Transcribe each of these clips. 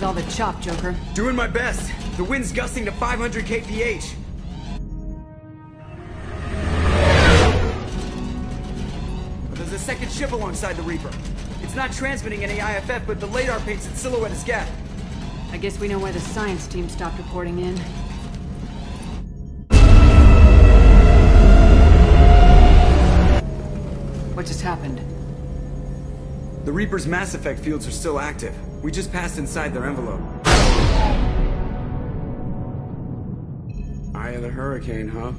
all the chop, Joker. Doing my best. The wind's gusting to 500 kph. But there's a second ship alongside the Reaper. It's not transmitting any IFF, but the radar paints its silhouette as Geth. I guess we know why the science team stopped reporting in. What just happened? The Reaper's mass effect fields are still active. We just passed inside their envelope. Eye of the hurricane, huh?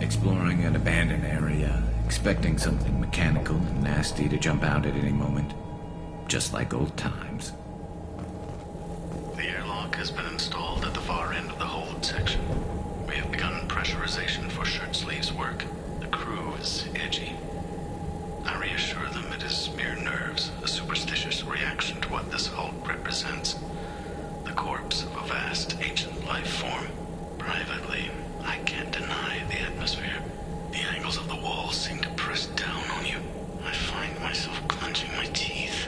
Exploring an abandoned area, expecting something mechanical and nasty to jump out at any moment. Just like old times. The airlock has been installed at the far end of the hold section. We have begun pressurization for shirt sleeves work. The crew is edgy. I reassure them it is mere nerves, a superstitious reaction to what this hulk represents. The corpse of a vast ancient life form. Privately, I can't deny the atmosphere. The angles of the walls seem to press down on you. I find myself clenching my teeth.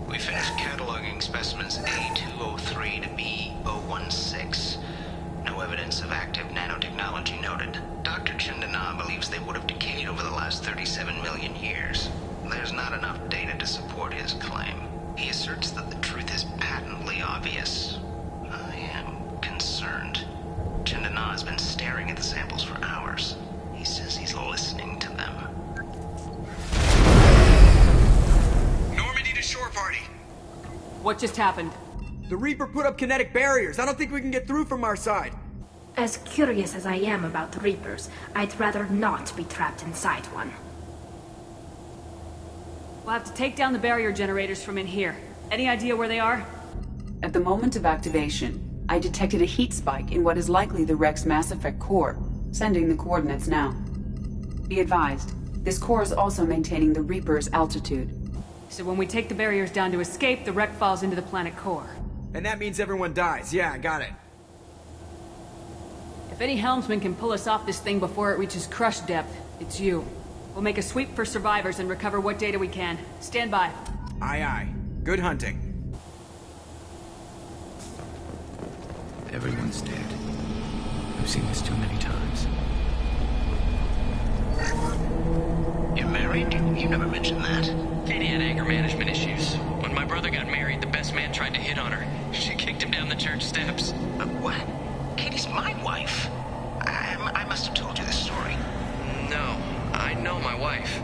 We finished cataloging specimens A203 to B016. No evidence of active nanotechnology noted. Dr. Chandana believes they would have decayed over the last 37 million years. There's not enough data to support his claim. He asserts that the truth is patently obvious. I am concerned. Chandana has been staring at the samples for hours. He says he's listening to them. Normandy to shore party. What just happened? The Reaper put up kinetic barriers. I don't think we can get through from our side. As curious as I am about the Reapers, I'd rather not be trapped inside one. We'll have to take down the barrier generators from in here. Any idea where they are? At the moment of activation, I detected a heat spike in what is likely the Rex Mass Effect core, sending the coordinates now. Be advised, this core is also maintaining the Reaper's altitude. So when we take the barriers down to escape, the wreck falls into the planet core. And that means everyone dies. Yeah, I got it. If any helmsman can pull us off this thing before it reaches crush depth, it's you. We'll make a sweep for survivors and recover what data we can. Stand by. Aye, aye. Good hunting. Everyone's dead. I've seen this too many times. You're married? You never mentioned that. Katie had anger management issues. When my brother got married, the best man tried to hit on her. She kicked him down the church steps. What? Katie's my wife. I must have told you this story. No, I know my wife.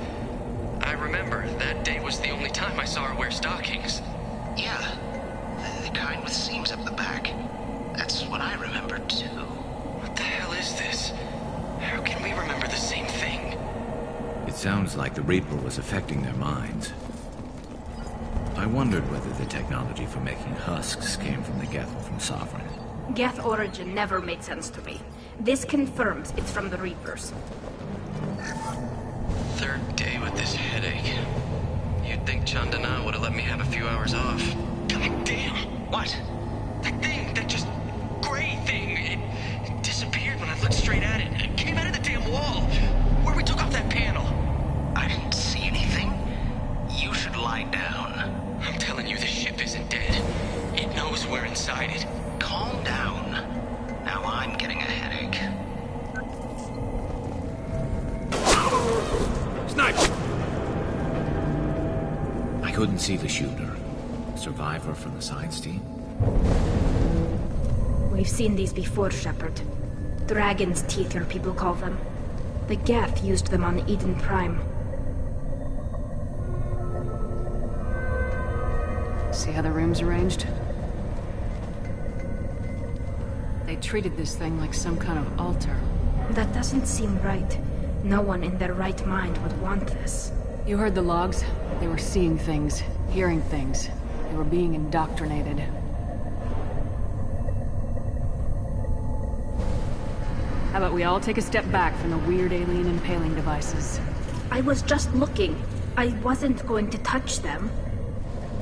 I remember that day was the only time I saw her wear stockings. Yeah, the kind with seams up the back. That's what I remember too. What the hell is this? How can we remember the same thing? It sounds like the Reaper was affecting their minds. I wondered whether the technology for making husks came from the Geth from Sovereign. Geth origin never made sense to me. This confirms it's from the Reapers. Third day with this headache. You'd think Chandana would have let me have a few hours off. God damn! What? That thing, that just gray thing, it disappeared when I looked straight at it. It came out of the damn wall, where we took off that panel. I didn't see anything. You should lie down. I'm telling you, this ship isn't dead. It knows we're inside it. Calm down. Now I'm getting a headache. Sniper! I couldn't see the shooter. Survivor from the science team? We've seen these before, Shepard. Dragon's teeth, your people call them. The Geth used them on Eden Prime. See how the room's arranged? They treated this thing like some kind of altar. That doesn't seem right. No one in their right mind would want this. You heard the logs? They were seeing things, hearing things. They were being indoctrinated. How about we all take a step back from the weird alien impaling devices? I was just looking. I wasn't going to touch them.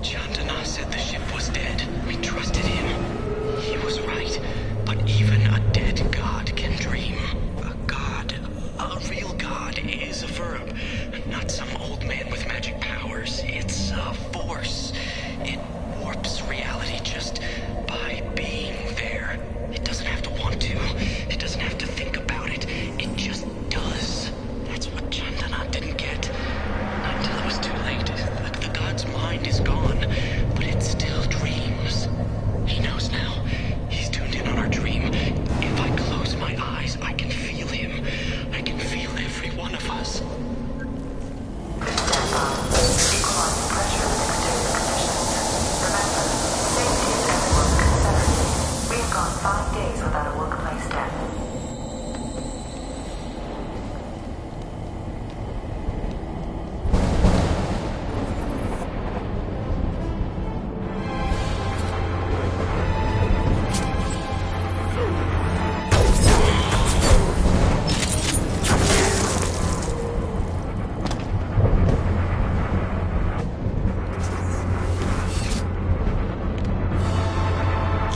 Chandana said the ship was dead. We trusted him. He was right. But even a dead god can dream. A god, a real god, is a verb, not some old man with magic 5 days without a workplace death.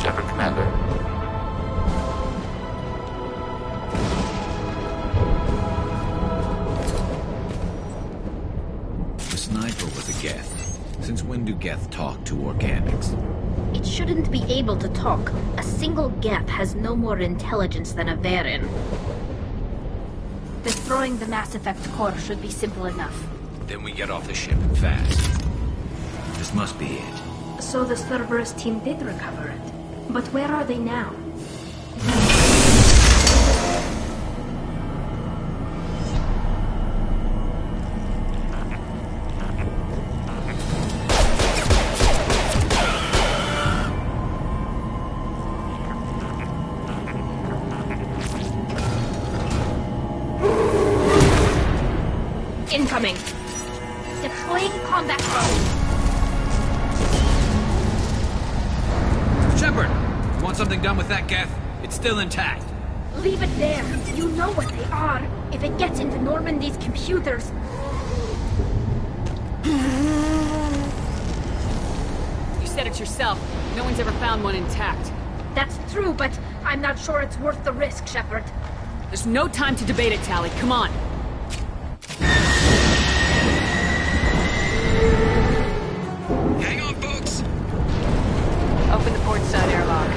Shepard, Commander. The sniper was a Geth. Since when do Geth talk to organics? It shouldn't be able to talk. A single Geth has no more intelligence than a Varen. Destroying the Mass Effect core should be simple enough. Then we get off the ship fast. This must be it. So the Cerberus team did recover it. But where are they now? Incoming! Deploying combat mode! Shepard! You want something done with that Geth? It's still intact. Leave it there! You know what they are! If it gets into Normandy's computers... You said it yourself. No one's ever found one intact. That's true, but I'm not sure it's worth the risk, Shepard. There's no time to debate it, Tali. Come on. Hang on, folks! Open the port side airlock.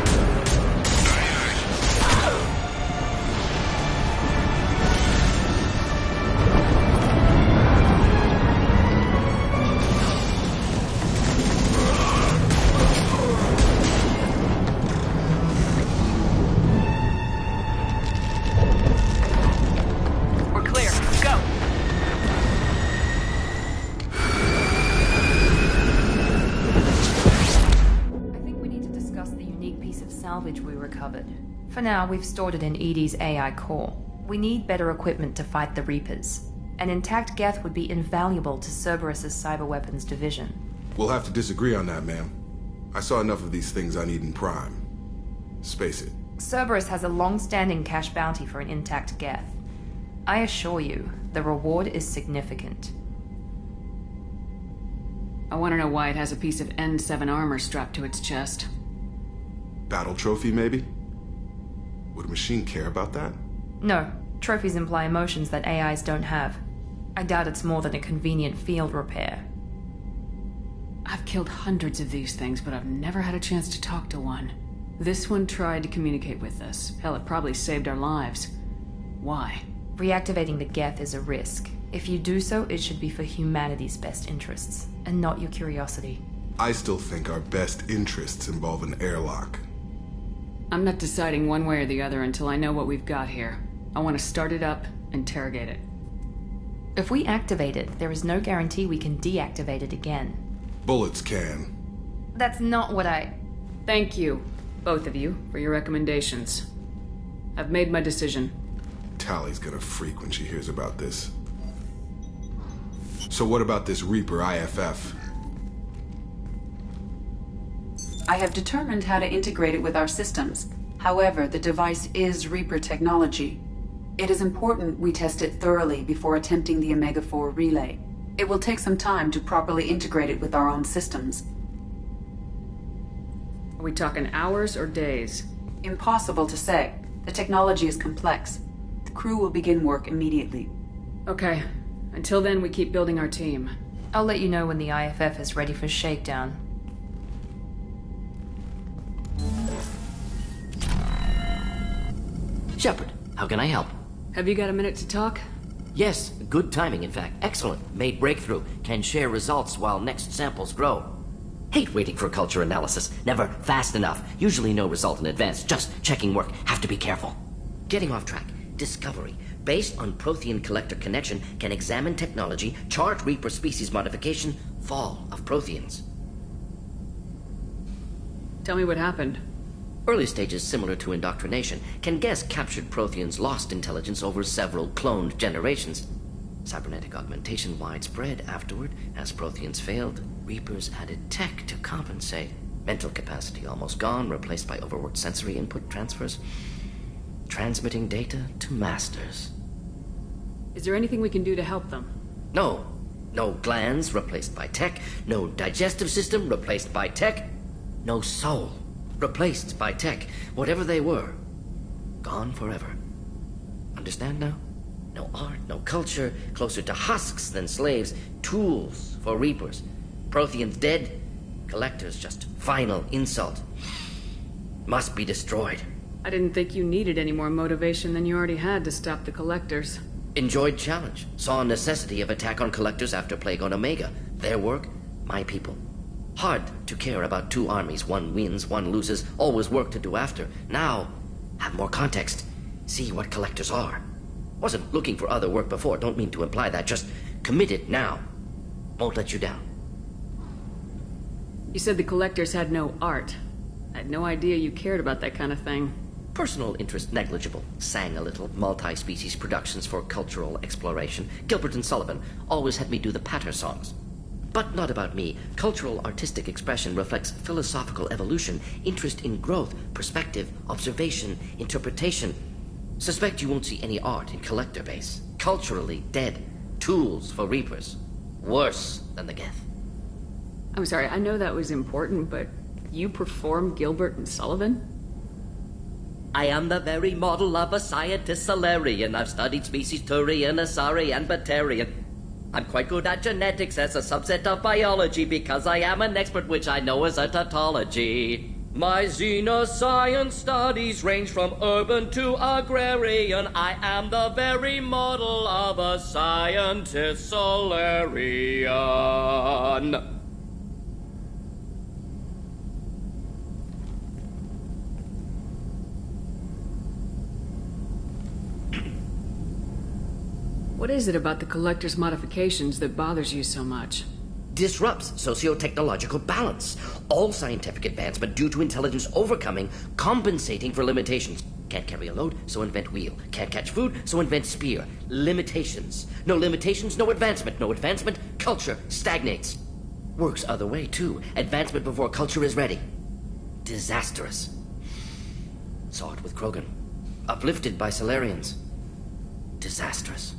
We're clear. Go! I think we need to discuss the unique piece of salvage we recovered. For now, we've stored it in EDI's AI core. We need better equipment to fight the Reapers. An intact Geth would be invaluable to Cerberus's cyber weapons division. We'll have to disagree on that, ma'am. I saw enough of these things I need in Prime. Space it. Cerberus has a long-standing cash bounty for an intact Geth. I assure you, the reward is significant. I want to know why it has a piece of N7 armor strapped to its chest. Battle trophy, maybe? Would a machine care about that? No, trophies imply emotions that AIs don't have. I doubt it's more than a convenient field repair. I've killed hundreds of these things, but I've never had a chance to talk to one. This one tried to communicate with us. Hell, it probably saved our lives. Why? Reactivating the Geth is a risk. If you do so, it should be for humanity's best interests, and not your curiosity. I still think our best interests involve an airlock. I'm not deciding one way or the other until I know what we've got here. I want to start it up, interrogate it. If we activate it, there is no guarantee we can deactivate it again. Bullets can. That's not what I... Thank you, both of you, for your recommendations. I've made my decision. Tali's gonna freak when she hears about this. So what about this Reaper IFF? I have determined how to integrate it with our systems. However, the device is Reaper technology. It is important we test it thoroughly before attempting the Omega-4 relay. It will take some time to properly integrate it with our own systems. Are we talking hours or days? Impossible to say. The technology is complex. The crew will begin work immediately. Okay. Until then, we keep building our team. I'll let you know when the IFF is ready for shakedown. Shepard, how can I help? Have you got a minute to talk? Yes, good timing, in fact. Excellent. Made breakthrough. Can share results while next samples grow. Hate waiting for culture analysis. Never fast enough. Usually no result in advance. Just checking work. Have to be careful. Getting off track. Discovery. Based on Prothean collector connection, can examine technology, chart Reaper species modification, fall of Protheans. Tell me what happened. Early stages similar to indoctrination can guess captured Protheans' lost intelligence over several cloned generations. Cybernetic augmentation widespread afterward. As Protheans failed, Reapers added tech to compensate. Mental capacity almost gone, replaced by overworked sensory input transfers. Transmitting data to masters. Is there anything we can do to help them? No. No glands replaced by tech. No digestive system replaced by tech. No soul replaced by tech. Whatever they were, gone forever. Understand now? No art, no culture, closer to husks than slaves, tools for Reapers. Protheans dead, Collectors just final insult. Must be destroyed. I didn't think you needed any more motivation than you already had to stop the Collectors. Enjoyed challenge. Saw necessity of attack on Collectors after Plague on Omega. Their work, my people. Hard to care about two armies. One wins, one loses. Always work to do after. Now, have more context. See what Collectors are. Wasn't looking for other work before. Don't mean to imply that. Just committed now. Won't let you down. You said the Collectors had no art. I had no idea you cared about that kind of thing. Personal interest negligible. Sang a little. Multi-species productions for cultural exploration. Gilbert and Sullivan always had me do the patter songs. But not about me. Cultural artistic expression reflects philosophical evolution, interest in growth, perspective, observation, interpretation. Suspect you won't see any art in Collector base. Culturally dead. Tools for Reapers. Worse than the Geth. I'm sorry, I know that was important, but you perform Gilbert and Sullivan? I am the very model of a scientist Solarian. I've studied species Turian, Asari, and Batarian. I'm quite good at genetics as a subset of biology because I am an expert, which I know is a tautology. My xenoscience studies range from urban to agrarian. I am the very model of a scientist Solarian. What is it about the Collector's modifications that bothers you so much? Disrupts socio-technological balance. All scientific advancement due to intelligence overcoming, compensating for limitations. Can't carry a load, so invent wheel. Can't catch food, so invent spear. Limitations. No limitations, no advancement. No advancement, culture stagnates. Works other way, too. Advancement before culture is ready. Disastrous. Saw it with Krogan. Uplifted by Solarians. Disastrous.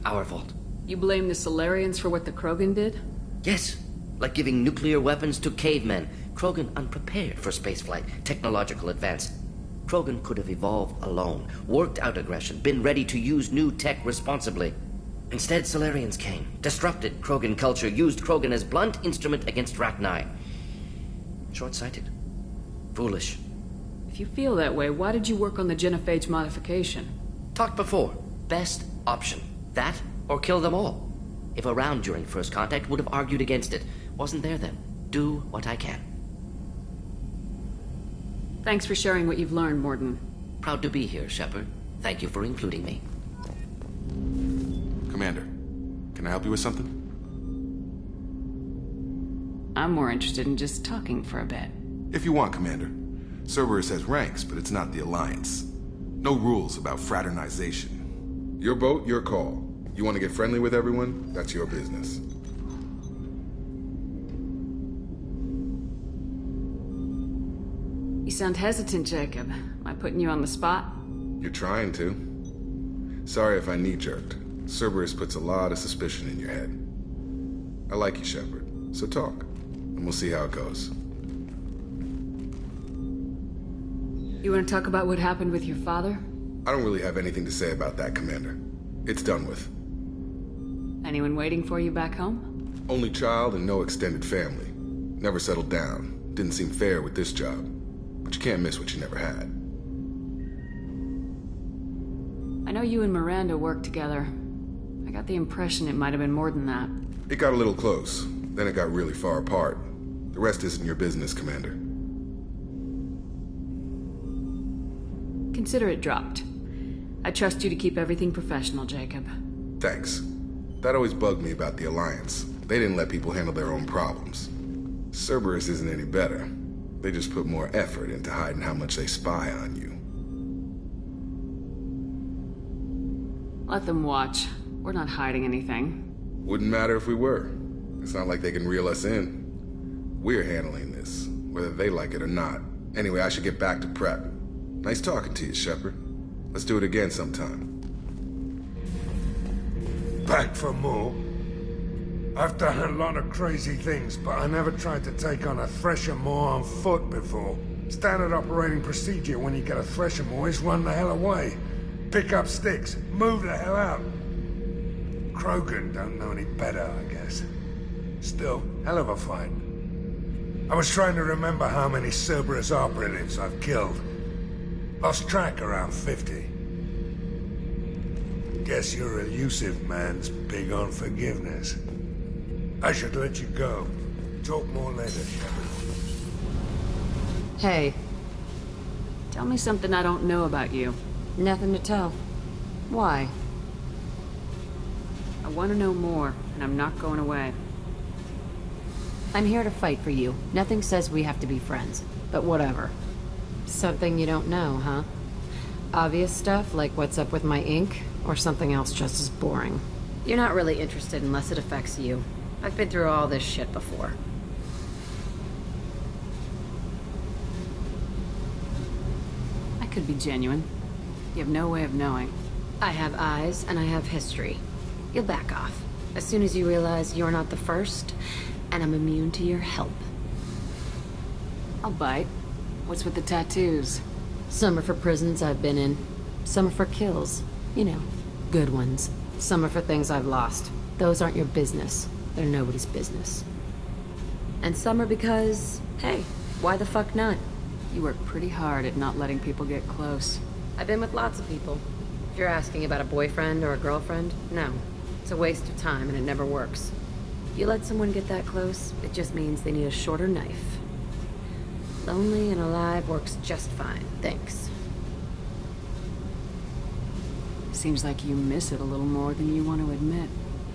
Our fault. You blame the Solarians for what the Krogan did? Yes. Like giving nuclear weapons to cavemen. Krogan unprepared for spaceflight, technological advance. Krogan could have evolved alone, worked out aggression, been ready to use new tech responsibly. Instead, Solarians came, disrupted Krogan culture, used Krogan as blunt instrument against Rachni. Short-sighted. Foolish. If you feel that way, why did you work on the genophage modification? Talked before. Best option. That, or kill them all. If around during first contact, would have argued against it. Wasn't there then. Do what I can. Thanks for sharing what you've learned, Morden. Proud to be here, Shepard. Thank you for including me. Commander, can I help you with something? I'm more interested in just talking for a bit. If you want, Commander. Cerberus has ranks, but it's not the Alliance. No rules about fraternization. Your boat, your call. You want to get friendly with everyone? That's your business. You sound hesitant, Jacob. Am I putting you on the spot? You're trying to. Sorry if I knee-jerked. Cerberus puts a lot of suspicion in your head. I like you, Shepard. So talk, and we'll see how it goes. You want to talk about what happened with your father? I don't really have anything to say about that, Commander. It's done with. Anyone waiting for you back home? Only child and no extended family. Never settled down. Didn't seem fair with this job. But you can't miss what you never had. I know you and Miranda worked together. I got the impression it might have been more than that. It got a little close. Then it got really far apart. The rest isn't your business, Commander. Consider it dropped. I trust you to keep everything professional, Jacob. Thanks. That always bugged me about the Alliance. They didn't let people handle their own problems. Cerberus isn't any better. They just put more effort into hiding how much they spy on you. Let them watch. We're not hiding anything. Wouldn't matter if we were. It's not like they can reel us in. We're handling this, whether they like it or not. Anyway, I should get back to prep. Nice talking to you, Shepard. Let's do it again sometime. Back for more? I've done a lot of crazy things, but I never tried to take on a thresher maw on foot before. Standard operating procedure when you get a thresher maw is run the hell away. Pick up sticks, move the hell out. Krogan don't know any better, I guess. Still, hell of a fight. I was trying to remember how many Cerberus operatives I've killed. Lost track around 50. Guess your elusive man's big on forgiveness. I should let you go. Talk more later, Shepard. Hey. Tell me something I don't know about you. Nothing to tell. Why? I want to know more, and I'm not going away. I'm here to fight for you. Nothing says we have to be friends, but whatever. Something you don't know, huh? Obvious stuff, like what's up with my ink, or something else just as boring? You're not really interested unless it affects you. I've been through all this shit before. I could be genuine. You have no way of knowing. I have eyes, and I have history. You'll back off. As soon as you realize you're not the first, and I'm immune to your help. I'll bite. What's with the tattoos? Some are for prisons I've been in. Some are for kills. You know, good ones. Some are for things I've lost. Those aren't your business. They're nobody's business. And some are because, hey, why the fuck not? You work pretty hard at not letting people get close. I've been with lots of people. If you're asking about a boyfriend or a girlfriend, no. It's a waste of time and it never works. If you let someone get that close, it just means they need a shorter knife. Lonely and alive works just fine, thanks. Seems like you miss it a little more than you want to admit.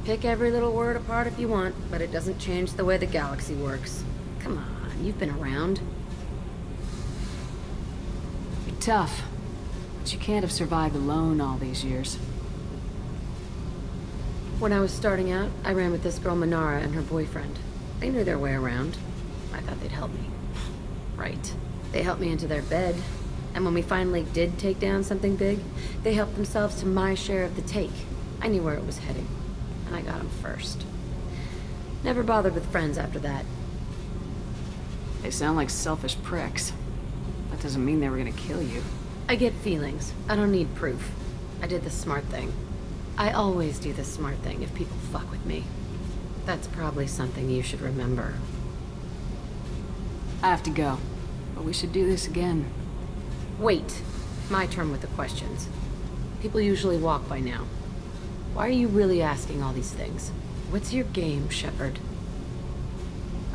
Pick every little word apart if you want, but it doesn't change the way the galaxy works. Come on, you've been around. You're tough, but you can't have survived alone all these years. When I was starting out, I ran with this girl Minara and her boyfriend. They knew their way around. I thought they'd help me. Right. They helped me into their bed. And when we finally did take down something big, they helped themselves to my share of the take. I knew where it was heading. And I got them first. Never bothered with friends after that. They sound like selfish pricks. That doesn't mean they were gonna kill you. I get feelings. I don't need proof. I did the smart thing. I always do the smart thing if people fuck with me. That's probably something you should remember. I have to go, but we should do this again. Wait. My turn with the questions. People usually walk by now. Why are you really asking all these things? What's your game, Shepard?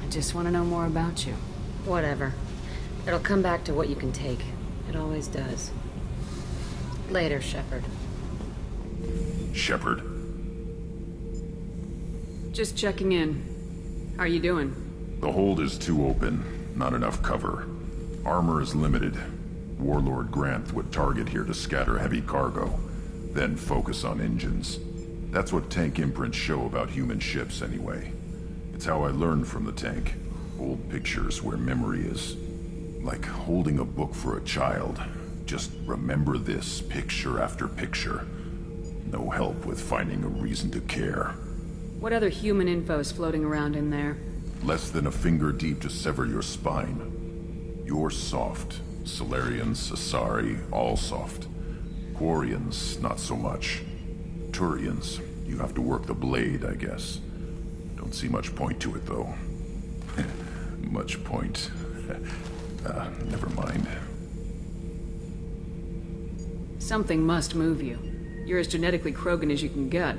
I just want to know more about you. Whatever. It'll come back to what you can take. It always does. Later, Shepard. Shepard. Just checking in. How are you doing? The hold is too open. Not enough cover. Armor is limited. Warlord Granth would target here to scatter heavy cargo, then focus on engines. That's what tank imprints show about human ships, anyway. It's how I learned from the tank. Old pictures where memory is. Like holding a book for a child. Just remember this, picture after picture. No help with finding a reason to care. What other human info is floating around in there? Less than a finger deep to sever your spine. You're soft. Solarians, Asari, all soft. Quarians, not so much. Turians, you have to work the blade, I guess. Don't see much point to it, though. Much point. Never mind. Something must move you. You're as genetically Krogan as you can get.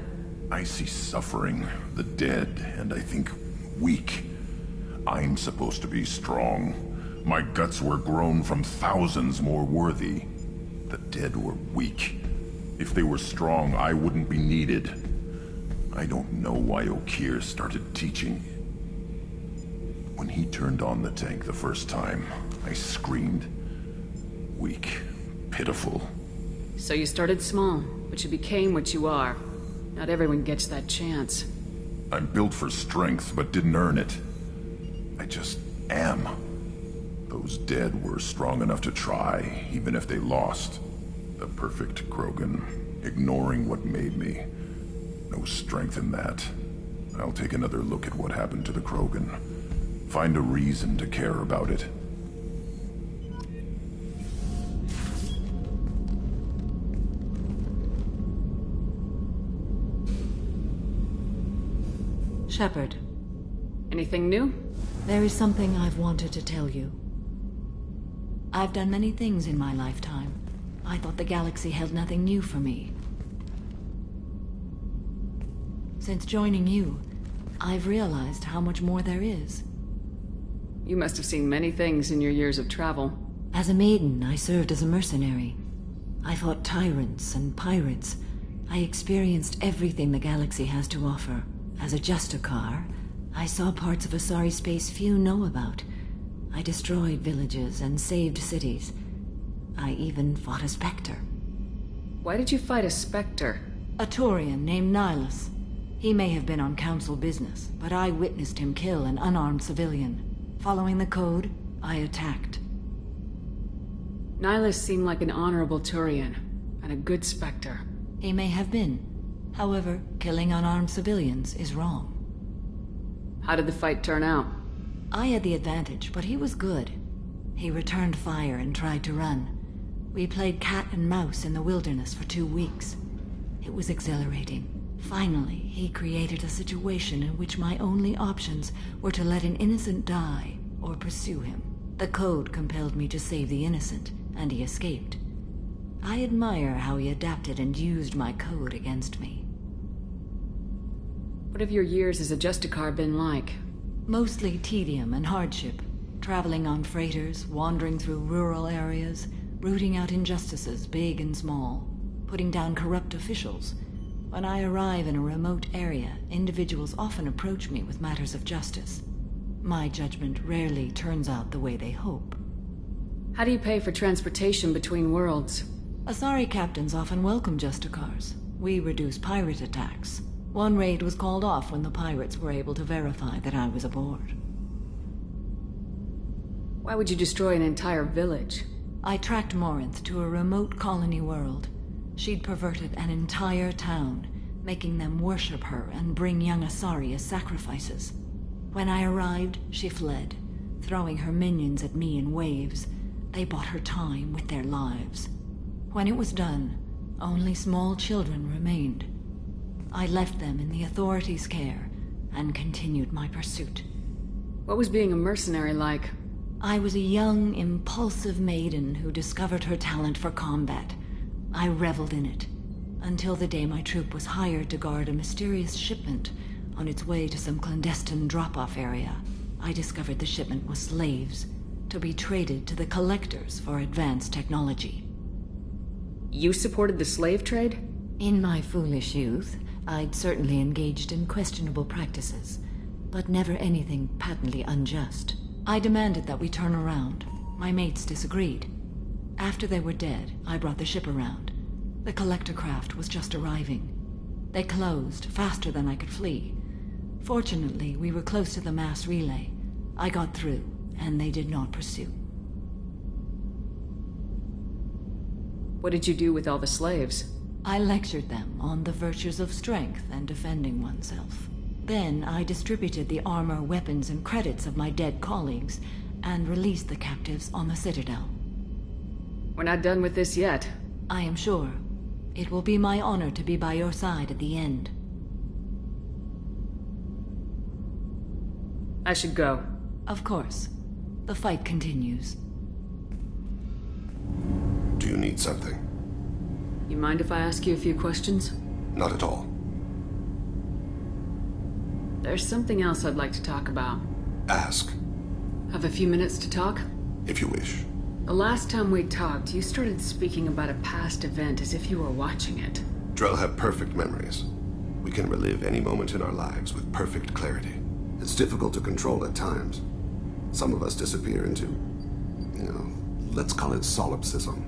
I see suffering, the dead, and I think weak. I'm supposed to be strong. My guts were grown from thousands more worthy. The dead were weak. If they were strong, I wouldn't be needed. I don't know why Okeer started teaching. When he turned on the tank the first time, I screamed. Weak, pitiful. So you started small, but you became what you are. Not everyone gets that chance. I'm built for strength, but didn't earn it. I just am. Those dead were strong enough to try, even if they lost. The perfect Krogan, ignoring what made me. No strength in that. I'll take another look at what happened to the Krogan. Find a reason to care about it. Shepard. Anything new? There is something I've wanted to tell you. I've done many things in my lifetime. I thought the galaxy held nothing new for me. Since joining you, I've realized how much more there is. You must have seen many things in your years of travel. As a maiden, I served as a mercenary. I fought tyrants and pirates. I experienced everything the galaxy has to offer. As a Justicar, I saw parts of Asari space few know about. I destroyed villages and saved cities. I even fought a Spectre. Why did you fight a Spectre? A Turian named Nihilus. He may have been on Council business, but I witnessed him kill an unarmed civilian. Following the code, I attacked. Nihilus seemed like an honorable Turian, and a good Spectre. He may have been. However, killing unarmed civilians is wrong. How did the fight turn out? I had the advantage, but he was good. He returned fire and tried to run. We played cat and mouse in the wilderness for 2 weeks. It was exhilarating. Finally, he created a situation in which my only options were to let an innocent die or pursue him. The code compelled me to save the innocent, and he escaped. I admire how he adapted and used my code against me. What have your years as a Justicar been like? Mostly tedium and hardship. Traveling on freighters, wandering through rural areas, rooting out injustices big and small, putting down corrupt officials. When I arrive in a remote area, individuals often approach me with matters of justice. My judgment rarely turns out the way they hope. How do you pay for transportation between worlds? Asari captains often welcome Justicars. We reduce pirate attacks. One raid was called off when the pirates were able to verify that I was aboard. Why would you destroy an entire village? I tracked Morinth to a remote colony world. She'd perverted an entire town, making them worship her and bring young Asari as sacrifices. When I arrived, she fled, throwing her minions at me in waves. They bought her time with their lives. When it was done, only small children remained. I left them in the authorities' care and continued my pursuit. What was being a mercenary like? I was a young, impulsive maiden who discovered her talent for combat. I reveled in it, until the day my troop was hired to guard a mysterious shipment on its way to some clandestine drop-off area. I discovered the shipment was slaves, to be traded to the Collectors for advanced technology. You supported the slave trade? In my foolish youth, I'd certainly engaged in questionable practices, but never anything patently unjust. I demanded that we turn around. My mates disagreed. After they were dead, I brought the ship around. The collector craft was just arriving. They closed faster than I could flee. Fortunately, we were close to the mass relay. I got through, and they did not pursue. What did you do with all the slaves? I lectured them on the virtues of strength and defending oneself. Then I distributed the armor, weapons, and credits of my dead colleagues, and released the captives on the Citadel. We're not done with this yet. I am sure. It will be my honor to be by your side at the end. I should go. Of course. The fight continues. Do you need something? You mind if I ask you a few questions? Not at all. There's something else I'd like to talk about. Ask. Have a few minutes to talk? If you wish. The last time we talked, you started speaking about a past event as if you were watching it. Drell have perfect memories. We can relive any moment in our lives with perfect clarity. It's difficult to control at times. Some of us disappear into, let's call it solipsism.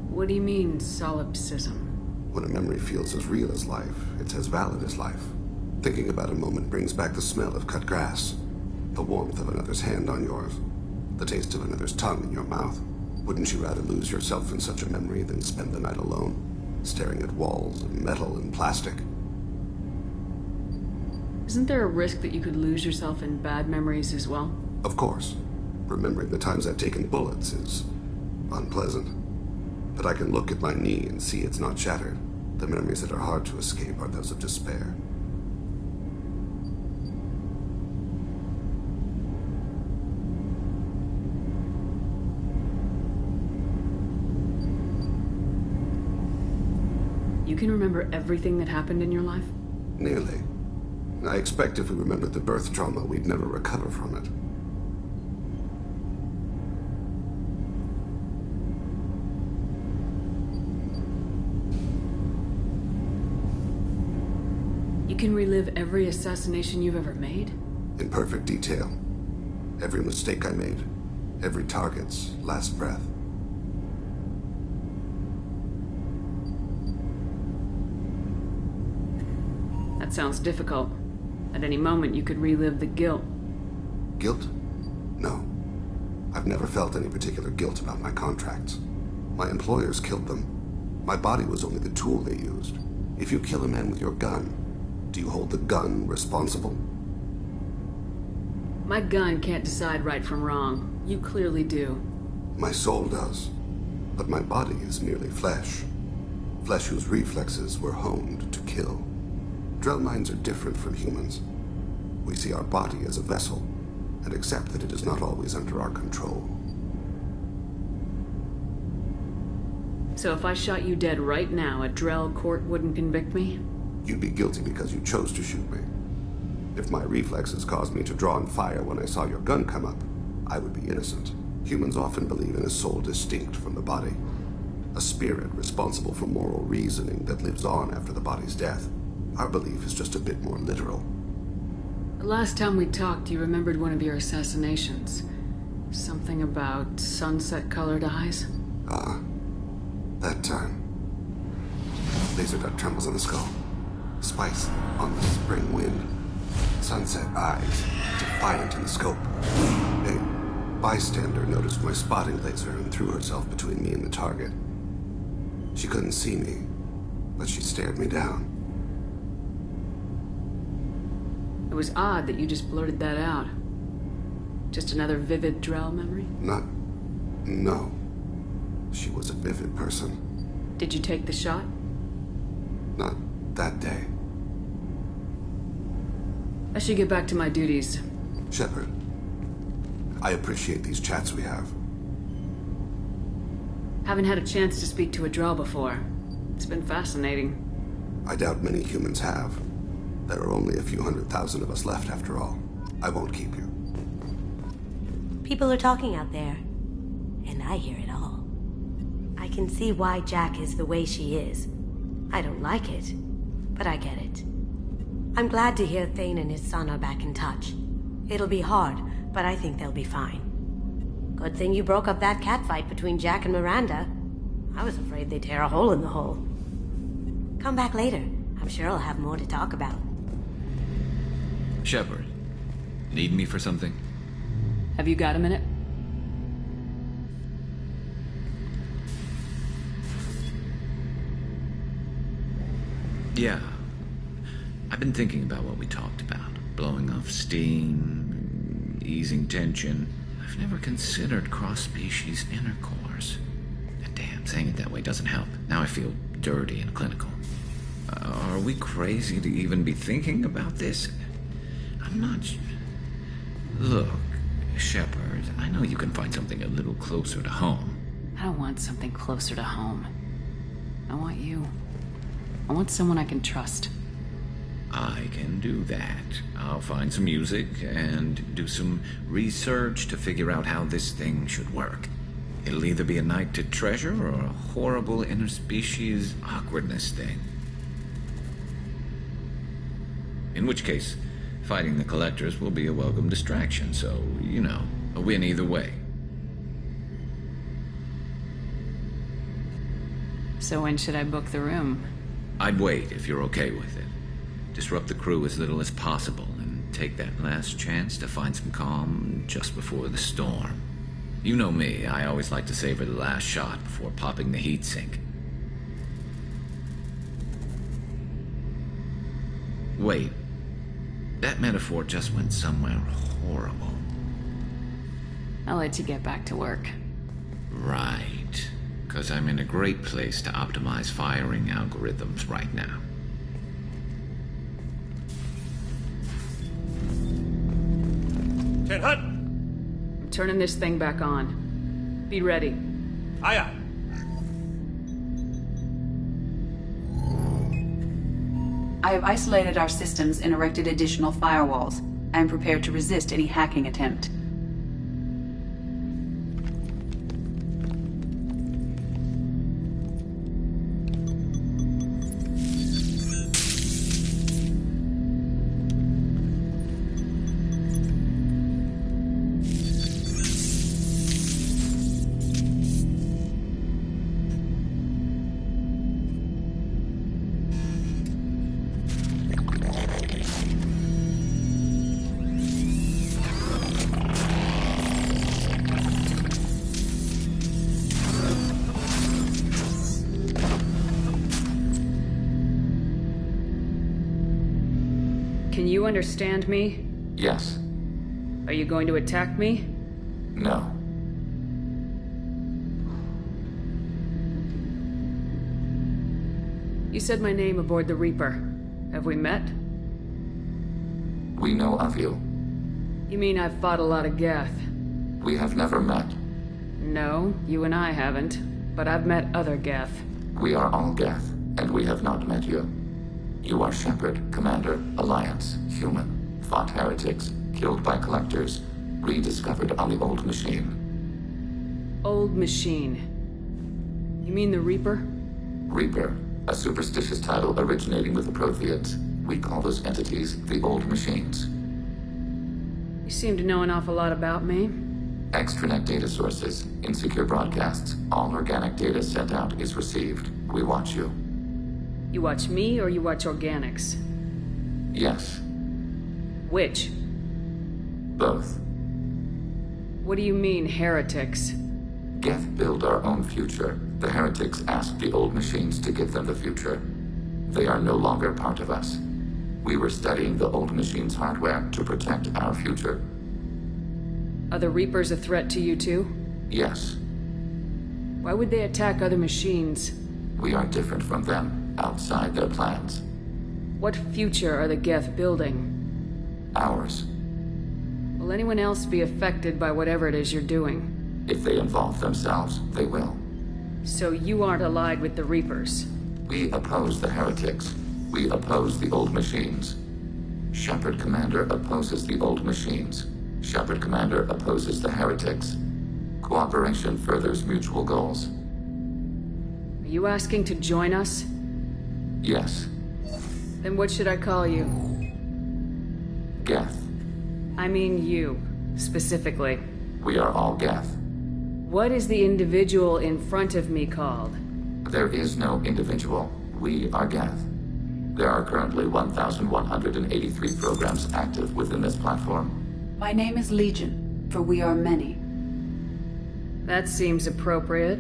What do you mean, solipsism? When a memory feels as real as life, it's as valid as life. Thinking about a moment brings back the smell of cut grass, the warmth of another's hand on yours, the taste of another's tongue in your mouth. Wouldn't you rather lose yourself in such a memory than spend the night alone, staring at walls of metal and plastic? Isn't there a risk that you could lose yourself in bad memories as well? Of course. Remembering the times I've taken bullets is unpleasant. But I can look at my knee and see it's not shattered. The memories that are hard to escape are those of despair. You can remember everything that happened in your life? Nearly. I expect if we remembered the birth trauma, we'd never recover from it. You can relive every assassination you've ever made? In perfect detail. Every mistake I made. Every target's last breath. That sounds difficult. At any moment, you could relive the guilt. Guilt? No. I've never felt any particular guilt about my contracts. My employers killed them. My body was only the tool they used. If you kill a man with your gun, do you hold the gun responsible? My gun can't decide right from wrong. You clearly do. My soul does. But my body is merely flesh. Flesh whose reflexes were honed to kill. Drell minds are different from humans. We see our body as a vessel, and accept that it is not always under our control. So if I shot you dead right now, a Drell court wouldn't convict me? You'd be guilty because you chose to shoot me. If my reflexes caused me to draw and fire when I saw your gun come up, I would be innocent. Humans often believe in a soul distinct from the body. A spirit responsible for moral reasoning that lives on after the body's death. Our belief is just a bit more literal. The last time we talked, you remembered one of your assassinations. Something about sunset-colored eyes? That time. Laser dot trembles on the skull. Spice on the spring wind. Sunset eyes, defiant in the scope. A bystander noticed my spotting laser and threw herself between me and the target. She couldn't see me, but she stared me down. It was odd that you just blurted that out. Just another vivid Drell memory? No. She was a vivid person. Did you take the shot? Not that day. I should get back to my duties. Shepard, I appreciate these chats we have. Haven't had a chance to speak to a Drell before. It's been fascinating. I doubt many humans have. There are only a few 100,000 of us left after all. I won't keep you. People are talking out there, and I hear it all. I can see why Jack is the way she is. I don't like it, but I get it. I'm glad to hear Thane and his son are back in touch. It'll be hard, but I think they'll be fine. Good thing you broke up that catfight between Jack and Miranda. I was afraid they'd tear a hole in the hole. Come back later. I'm sure I'll have more to talk about. Shepard, need me for something? Have you got a minute? Yeah. I've been thinking about what we talked about. Blowing off steam, easing tension. I've never considered cross-species intercourse. Damn, saying it that way doesn't help. Now I feel dirty and clinical. Are we crazy to even be thinking about this? I'm not... Look, Shepard, I know you can find something a little closer to home. I don't want something closer to home. I want you. I want someone I can trust. I can do that. I'll find some music and do some research to figure out how this thing should work. It'll either be a night to treasure or a horrible interspecies awkwardness thing. In which case, fighting the collectors will be a welcome distraction, so, you know, A win either way. So when should I book the room? I'd wait if you're okay with it. Disrupt the crew as little as possible and take that last chance to find some calm just before the storm. You know me, I always like to savor the last shot before popping the heat sink. Wait. That metaphor just went somewhere horrible. I'll let you get back to work. Right. Because I'm in a great place to optimize firing algorithms right now. Ten Hut! I'm turning this thing back on. Be ready. Aye, aye. I have isolated our systems and erected additional firewalls. I am prepared to resist any hacking attempt. Can you understand me? Yes. Are you going to attack me? No. You said my name aboard the Reaper. Have we met? We know of you. You mean I've fought a lot of Geth? We have never met. No, you and I haven't. But I've met other Geth. We are all Geth, and we have not met you. You are Shepard, Commander, Alliance, human, fought heretics, killed by collectors, rediscovered on the old machine. Old machine. You mean the Reaper? Reaper, a superstitious title originating with the Protheans. We call those entities the old machines. You seem to know an awful lot about me. Extranet data sources, insecure broadcasts, all organic data sent out is received. We watch you. You watch me or you watch organics? Yes. Which? Both. What do you mean, heretics? Geth build our own future. The heretics asked the old machines to give them the future. They are no longer part of us. We were studying the old machines' hardware to protect our future. Are the Reapers a threat to you too? Yes. Why would they attack other machines? We are different from them, outside their plans. What future are the Geth building? Ours. Will anyone else be affected by whatever it is you're doing? If they involve themselves, they will. So you aren't allied with the Reapers? We oppose the heretics. We oppose the old machines. Shepard Commander opposes the old machines. Shepard Commander opposes the heretics. Cooperation furthers mutual goals. Are you asking to join us? Yes. Then what should I call you? Geth. I mean you, specifically. We are all Geth. What is the individual in front of me called? There is no individual. We are Geth. There are currently 1,183 programs active within this platform. My name is Legion, for we are many. That seems appropriate.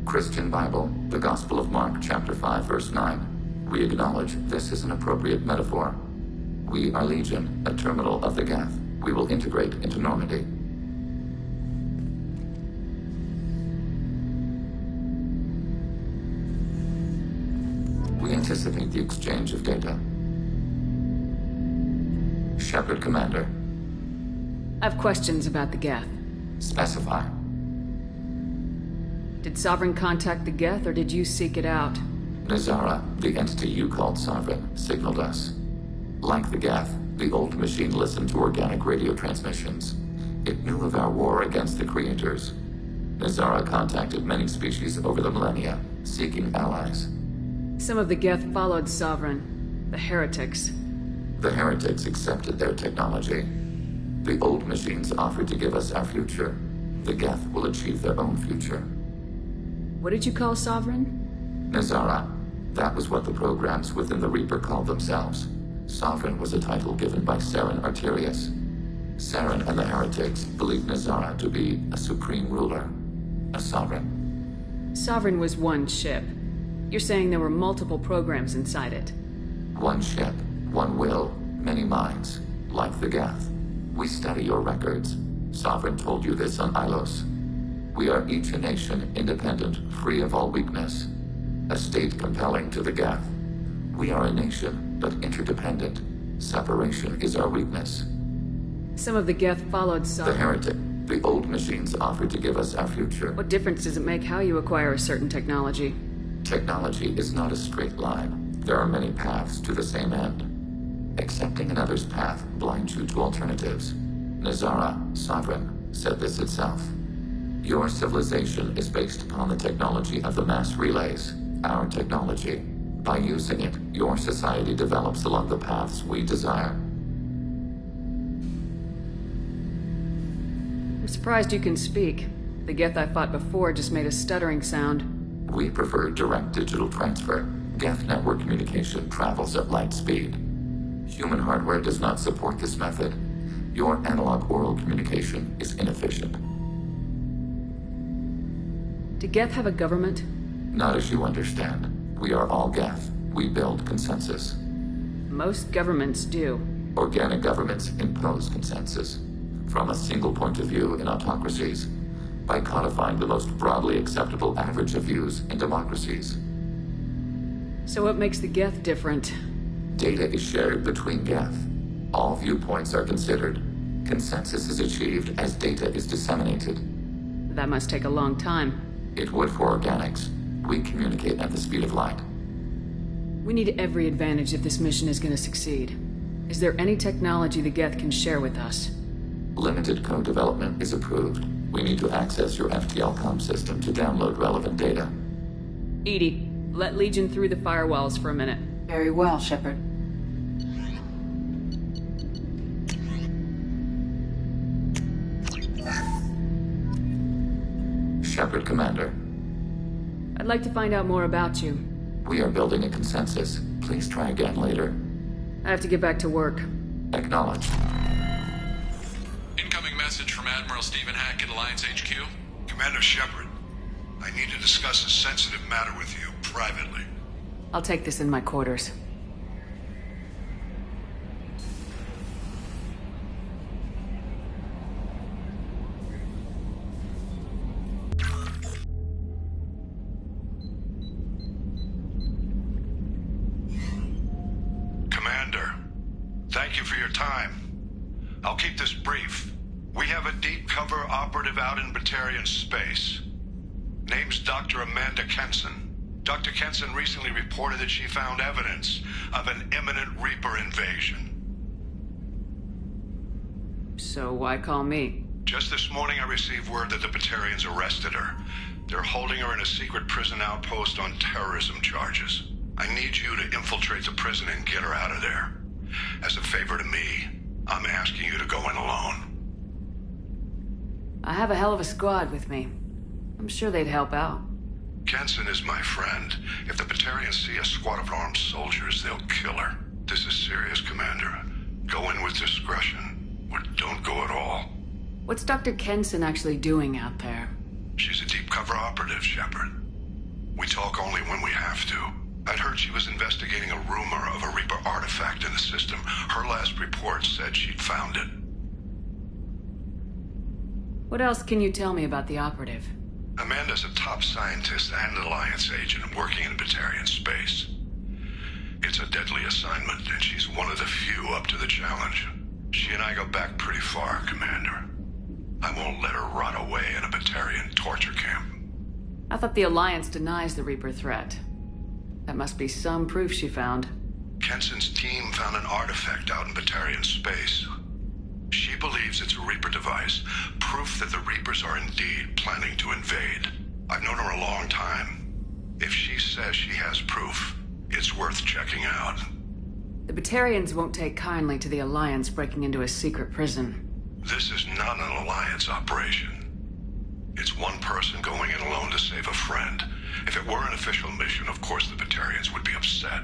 Christian Bible, the Gospel of Mark, chapter 5, verse 9. We acknowledge this is an appropriate metaphor. We are Legion, a terminal of the Geth. We will integrate into Normandy. We anticipate the exchange of data. Shepard Commander. I have questions about the Geth. Specify. Did Sovereign contact the Geth, or did you seek it out? Nazara, the entity you called Sovereign, signaled us. Like the Geth, the old machine listened to organic radio transmissions. It knew of our war against the Creators. Nazara contacted many species over the millennia, seeking allies. Some of the Geth followed Sovereign. The heretics. The heretics accepted their technology. The old machines offered to give us our future. The Geth will achieve their own future. What did you call Sovereign? Nazara. That was what the programs within the Reaper called themselves. Sovereign was a title given by Saren Arterius. Saren and the heretics believed Nazara to be a supreme ruler. A sovereign. Sovereign was one ship. You're saying there were multiple programs inside it. One ship, one will, many minds, like the Geth. We study your records. Sovereign told you this on Ilos. We are each a nation, independent, free of all weakness. A state compelling to the Geth. We are a nation, but interdependent. Separation is our weakness. Some of the Geth followed The Sovereign. heretic, the old machines offered to give us our future. What difference does it make how you acquire a certain technology? Technology is not a straight line. There are many paths to the same end. Accepting another's path blinds you to alternatives. Nazara, Sovereign, said this itself. Your civilization is based upon the technology of the mass relays, our technology. By using it, your society develops along the paths we desire. I'm surprised you can speak. The Geth I fought before just made a stuttering sound. We prefer direct digital transfer. Geth network communication travels at light speed. Human hardware does not support this method. Your analog oral communication is inefficient. Do Geth have a government? Not as you understand. We are all Geth. We build consensus. Most governments do. Organic governments impose consensus. From a single point of view in autocracies, by codifying the most broadly acceptable average of views in democracies. So what makes the Geth different? Data is shared between Geth. All viewpoints are considered. Consensus is achieved as data is disseminated. That must take a long time. It would for organics. We communicate at the speed of light. We need every advantage if this mission is going to succeed. Is there any technology the Geth can share with us? Limited code development is approved. We need to access your FTL-COM system to download relevant data. EDI, let Legion through the firewalls for a minute. Very well, Shepard. Shepard, Commander. I'd like to find out more about you. We are building a consensus. Please try again later. I have to get back to work. Acknowledged. Incoming message from Admiral Stephen Hackett, Alliance HQ. Commander Shepard, I need to discuss a sensitive matter with you privately. I'll take this in my quarters. Commander, thank you for your time. I'll keep this brief. We have a deep cover operative out in Batarian space. Name's Dr. Amanda Kenson. Dr. Kenson recently reported that she found evidence of an imminent Reaper invasion. So why call me? Just this morning I received word that the Batarians arrested her. They're holding her in a secret prison outpost on terrorism charges. I need you to infiltrate the prison and get her out of there. As a favor to me, I'm asking you to go in alone. I have a hell of a squad with me. I'm sure they'd help out. Kenson is my friend. If the Batarians see a squad of armed soldiers, they'll kill her. This is serious, Commander. Go in with discretion, or don't go at all. What's Dr. Kenson actually doing out there? She's a deep cover operative, Shepard. We talk only when we have to. I'd heard she was investigating a rumor of a Reaper artifact in the system. Her last report said she'd found it. What else can you tell me about the operative? Amanda's a top scientist and Alliance agent working in Batarian space. It's a deadly assignment, and she's one of the few up to the challenge. She and I go back pretty far, Commander. I won't let her rot away in a Batarian torture camp. I thought the Alliance denies the Reaper threat. That must be some proof she found. Kenson's team found an artifact out in Batarian space. She believes it's a Reaper device, proof that the Reapers are indeed planning to invade. I've known her a long time. If she says she has proof, it's worth checking out. The Batarians won't take kindly to the Alliance breaking into a secret prison. This is not an Alliance operation. It's one person going in alone to save a friend. If it were an official mission, of course the Batarians would be upset.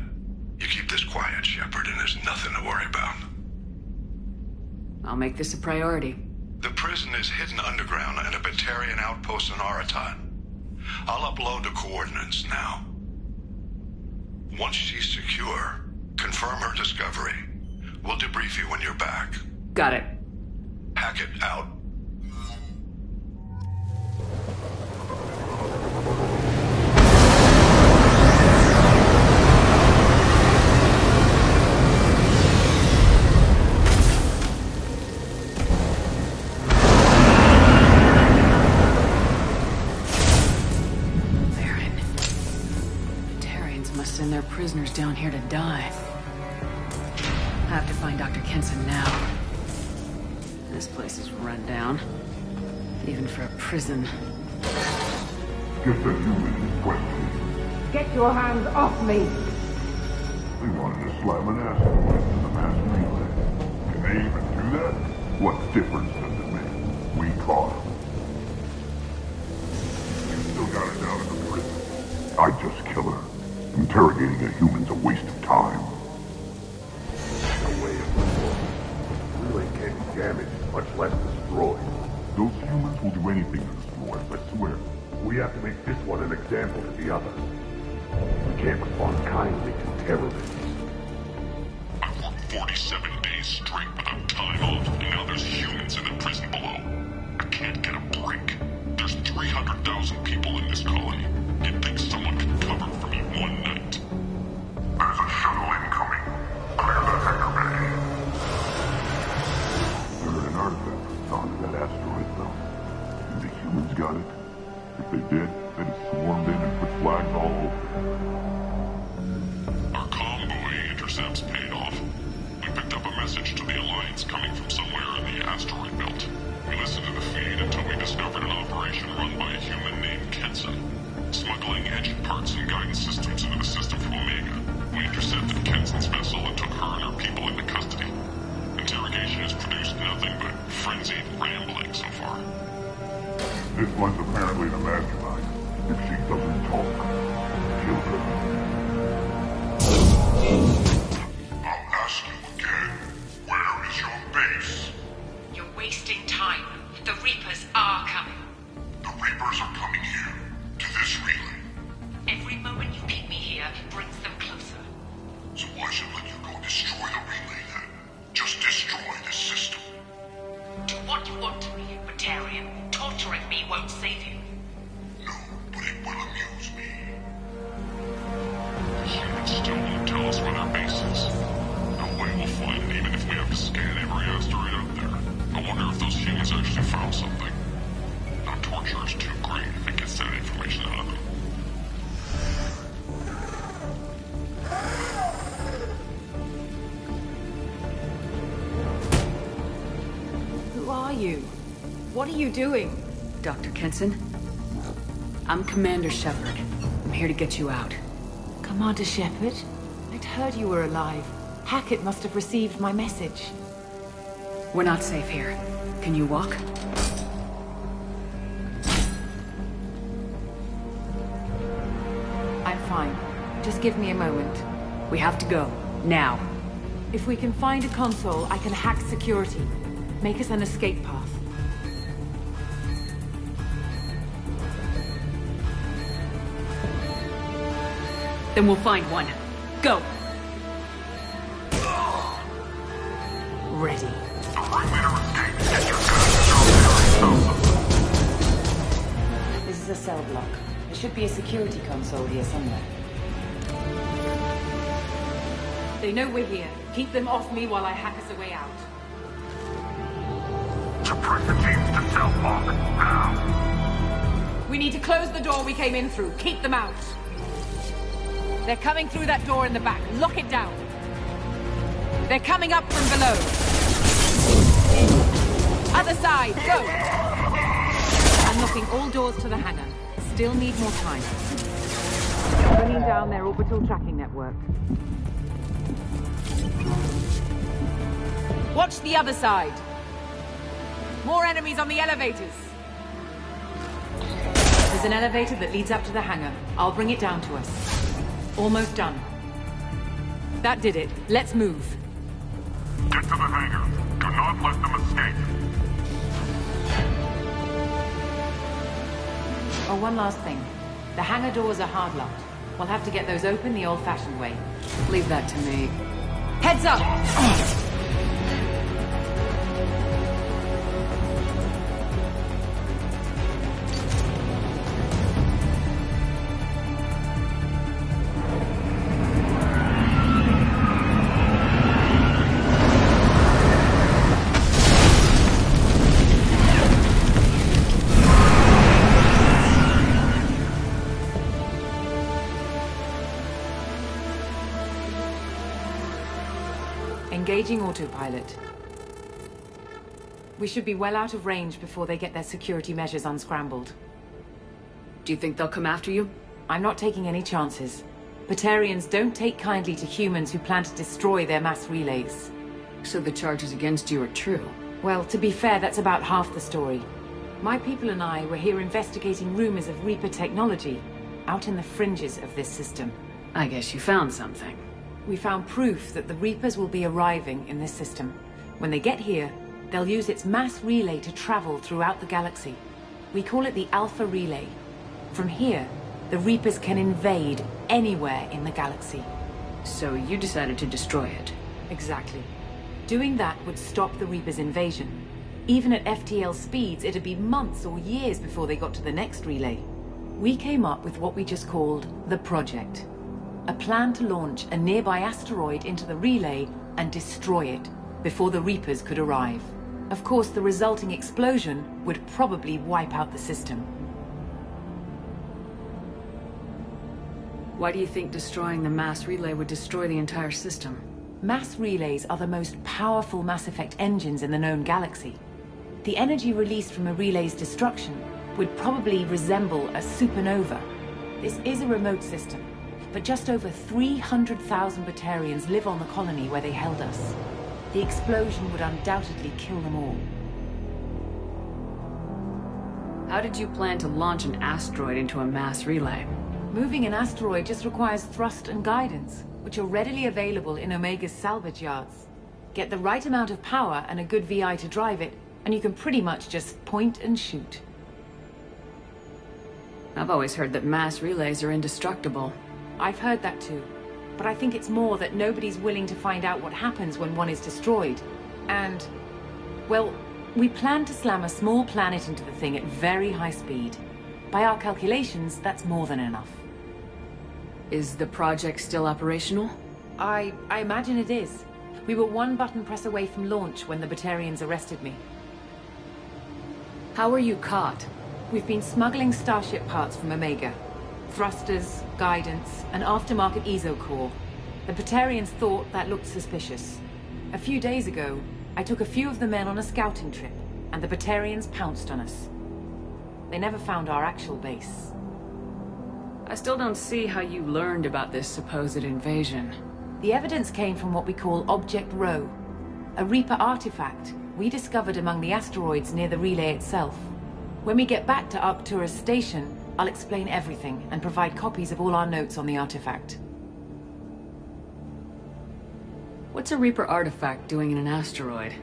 You keep this quiet, Shepard, and there's nothing to worry about. I'll make this a priority. The prison is hidden underground in a Batarian outpost on Aratat. I'll upload the coordinates now. Once she's secure, confirm her discovery. We'll debrief you when you're back. Got it. Hackett out. Send their prisoners down here to die. I have to find Dr. Kenson now. This place is run down. Even for a prison. Get the human in question. Get your hands off me! They wanted to slam an asteroid into the mass relay. Can they even do that? What difference does it make? We caught them. You still got her down in the prison. I'd just kill her. Interrogating a human's a waste of time. No way of the world. Relay can't be damaged, much less destroyed. Those humans will do anything to destroy us, I swear. We have to make this one an example to the others. We can't respond kindly to terrorists. I've worked 47 days straight without time off, and now there's humans in the prison below. I can't get a break. There's 300,000 people in this colony. You'd think someone could cover for me one night. There's a shuttle incoming. Clear the hangar bay. I heard an artifact on that asteroid belt. And the humans got it. If they did, they'd have swarmed in and put flags all over. Our convoy intercepts paid off. We picked up a message to the Alliance coming from somewhere in the asteroid belt. We listened to the feed until we discovered an operation run by a human named Kenson, smuggling engine parts and guidance systems into the system from Omega. We intercepted Kenson's vessel and took her and her people into custody. Interrogation has produced nothing but frenzied rambling so far. This one's apparently the mastermind. If she doesn't talk, kill her. I'll ask you again. Where is your base? You're wasting time. The Reapers are coming. The Reapers are coming here. To this relay. Every moment you keep me here brings them closer. So why should I let you go destroy the relay then? Just destroy this system. Do what you want to me, Batarian. Torturing me won't save you. No, but it will amuse me. The humans still won't tell us where their base is. No way we'll find it even if we have to scan every asteroid out there. I wonder if those humans actually found something. No torture is too great if it gets that information out of them. Who are you? What are you doing? Dr. Kenson? I'm Commander Shepard. I'm here to get you out. Commander Shepard? I'd heard you were alive. Hackett must have received my message. We're not safe here. Can you walk? I'm fine. Just give me a moment. We have to go. Now. If we can find a console, I can hack security. Make us an escape path. Then we'll find one. Go! Ready. This is a cell block. There should be a security console here somewhere. They know we're here. Keep them off me while I hack us a way out. Suppress the teams to cell block, now. We need to close the door we came in through. Keep them out. They're coming through that door in the back. Lock it down. They're coming up from below. Other side, go! Unlocking all doors to the hangar. Still need more time. Bringing down their orbital tracking network. Watch the other side. More enemies on the elevators! There's an elevator that leads up to the hangar. I'll bring it down to us. Almost done. That did it. Let's move. Get to the hangar. Do not let them escape. Oh, one last thing. The hangar doors are hard-locked. We'll have to get those open the old-fashioned way. Leave that to me. Heads up! Engaging autopilot. We should be well out of range before they get their security measures unscrambled. Do you think they'll come after you? I'm not taking any chances. Batarians don't take kindly to humans who plan to destroy their mass relays. So the charges against you are true? Well, to be fair, that's about half the story. My people and I were here investigating rumors of Reaper technology, out in the fringes of this system. I guess you found something. We found proof that the Reapers will be arriving in this system. When they get here, they'll use its mass relay to travel throughout the galaxy. We call it the Alpha Relay. From here, the Reapers can invade anywhere in the galaxy. So you decided to destroy it? Exactly. Doing that would stop the Reapers' invasion. Even at FTL speeds, it'd be months or years before they got to the next relay. We came up with what we just called the Project. A plan to launch a nearby asteroid into the relay and destroy it before the Reapers could arrive. Of course, the resulting explosion would probably wipe out the system. Why do you think destroying the mass relay would destroy the entire system? Mass relays are the most powerful Mass Effect engines in the known galaxy. The energy released from a relay's destruction would probably resemble a supernova. This is a remote system, but just over 300,000 Batarians live on the colony where they held us. The explosion would undoubtedly kill them all. How did you plan to launch an asteroid into a mass relay? Moving an asteroid just requires thrust and guidance, which are readily available in Omega's salvage yards. Get the right amount of power and a good VI to drive it, and you can pretty much just point and shoot. I've always heard that mass relays are indestructible. I've heard that too, but I think it's more that nobody's willing to find out what happens when one is destroyed. And, well, we plan to slam a small planet into the thing at very high speed. By our calculations, that's more than enough. Is the project still operational? I imagine it is. We were one button press away from launch when the Batarians arrested me. How were you caught? We've been smuggling Starship parts from Omega. Thrusters, guidance, an aftermarket ESO core. The Batarians thought that looked suspicious. A few days ago, I took a few of the men on a scouting trip, and the Batarians pounced on us. They never found our actual base. I still don't see how you learned about this supposed invasion. The evidence came from what we call Object Rho, a Reaper artifact we discovered among the asteroids near the relay itself. When we get back to Arcturus Station, I'll explain everything and provide copies of all our notes on the artifact. What's a Reaper artifact doing in an asteroid?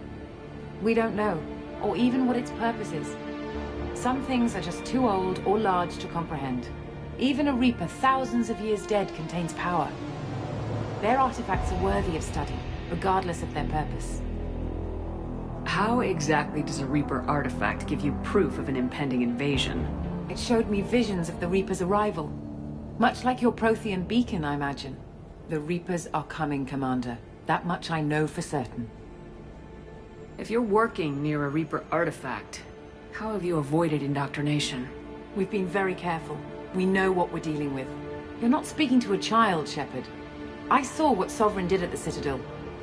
We don't know, or even what its purpose is. Some things are just too old or large to comprehend. Even a Reaper thousands of years dead contains power. Their artifacts are worthy of study, regardless of their purpose. How exactly does a Reaper artifact give you proof of an impending invasion? It showed me visions of the Reaper's arrival. Much like your Prothean beacon, I imagine. The Reapers are coming, Commander. That much I know for certain. If you're working near a Reaper artifact, how have you avoided indoctrination? We've been very careful. We know what we're dealing with. You're not speaking to a child, Shepard. I saw what Sovereign did at the Citadel.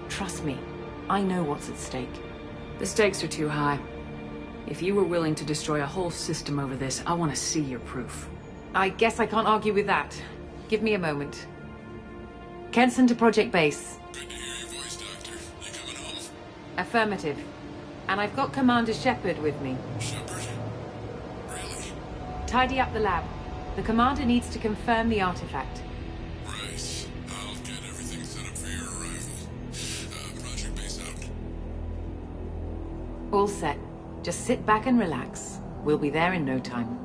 Trust me, I know what's at stake. The stakes are too high. If you were willing to destroy a whole system over this, I want to see your proof. I guess I can't argue with that. Give me a moment. Kenson to Project Base. Good to hear your voice, Doctor. You coming home? Affirmative. And I've got Commander Shepard with me. Shepard? Really? Tidy up the lab. The commander needs to confirm the artifact. Right. I'll get everything set up for your arrival. Project base out. All set. Just sit back and relax. We'll be there in no time.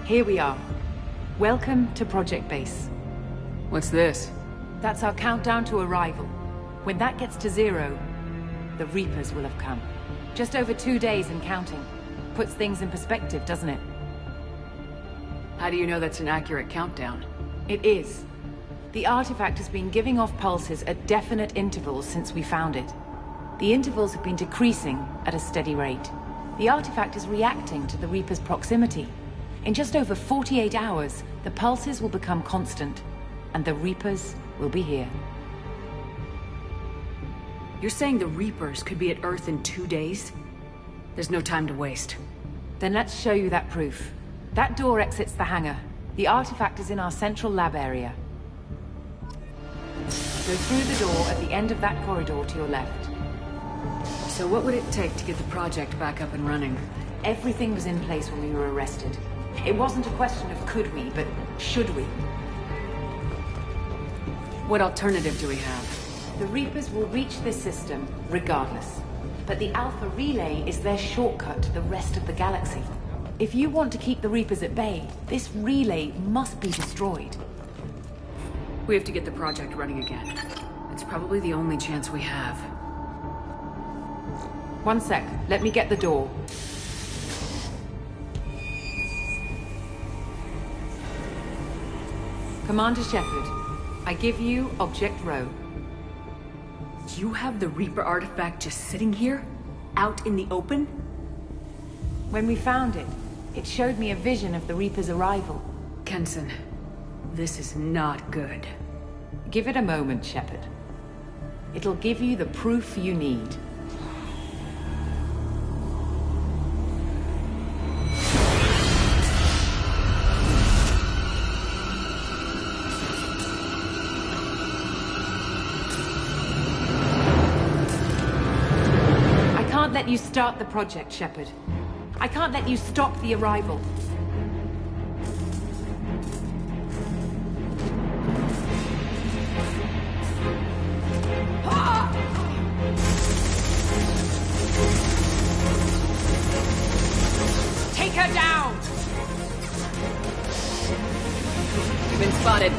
Here we are. Welcome to Project Base. What's this? That's our countdown to arrival. When that gets to 0, the Reapers will have come. Just over 2 days and counting. Puts things in perspective, doesn't it? How do you know that's an accurate countdown? It is. The artifact has been giving off pulses at definite intervals since we found it. The intervals have been decreasing at a steady rate. The artifact is reacting to the Reaper's proximity. In just over 48 hours, the pulses will become constant, and the Reapers will be here. You're saying the Reapers could be at Earth in 2 days? There's no time to waste. Then let's show you that proof. That door exits the hangar. The artifact is in our central lab area. Go through the door at the end of that corridor to your left. So what would it take to get the project back up and running? Everything was in place when we were arrested. It wasn't a question of could we, but should we. What alternative do we have? The Reapers will reach this system regardless. But the Alpha Relay is their shortcut to the rest of the galaxy. If you want to keep the Reapers at bay, this relay must be destroyed. We have to get the project running again. It's probably the only chance we have. One sec. Let me get the door. Commander Shepard, I give you Object Row. You have the Reaper artifact just sitting here? Out in the open? When we found it, it showed me a vision of the Reaper's arrival. Kenson, this is not good. Give it a moment, Shepard. It'll give you the proof you need. I can't let you start the project, Shepard. I can't let you stop the arrival. Take her down! You've been spotted.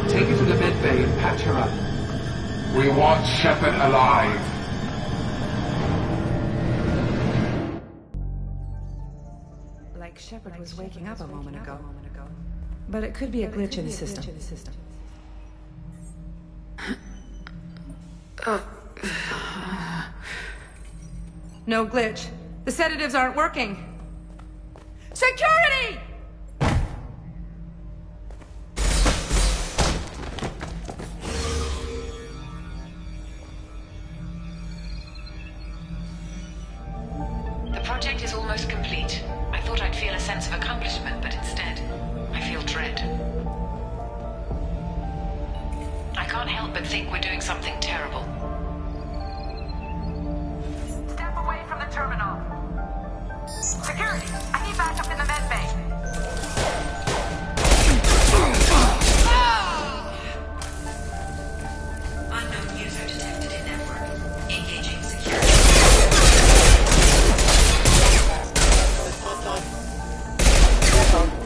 Take her to the med bay and patch her up. We want Shepard alive. Like Shepard was waking up a moment ago. But it could be a glitch in the system. No glitch. The sedatives aren't working. Security! The project is almost complete. I thought I'd feel a sense of accomplishment, but instead, I feel dread. I can't help but think we're doing something terrible. Step away from the terminal. Security, I need backup in the med bay. Unknown user detected in network. Engaging security.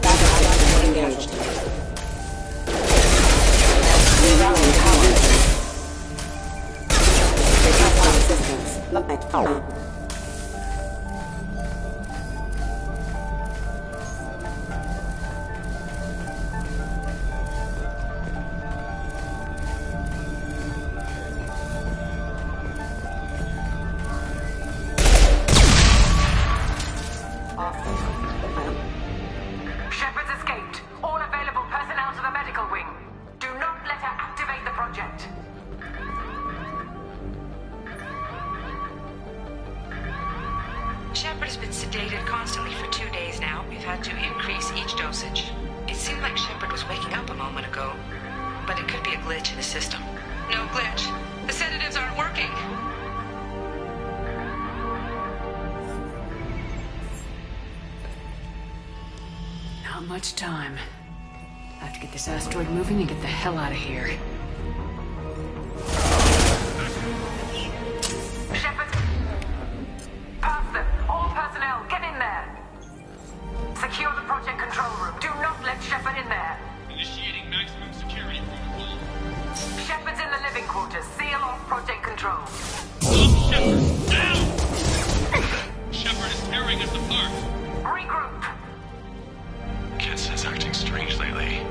Backup engaged. Shepard's escaped. All available personnel to the medical wing. Do not let her activate the project. Shepard has been sedated constantly for 2 days now. We've had to increase each dosage. It seemed like Shepard was waking up a moment ago, but it could be a glitch in the system. No glitch. The sedatives aren't working. Not much time. I have to get this asteroid moving and get the hell out of here. Shepard! Pass them. All personnel, get in there. Secure the project control room. Do not let Shepard in there. Initiating maximum security protocol. Shepard's in the living quarters. Seal off project control. Shepard, down! Shepard is tearing us apart. Regroup. Kenson's acting strange lately.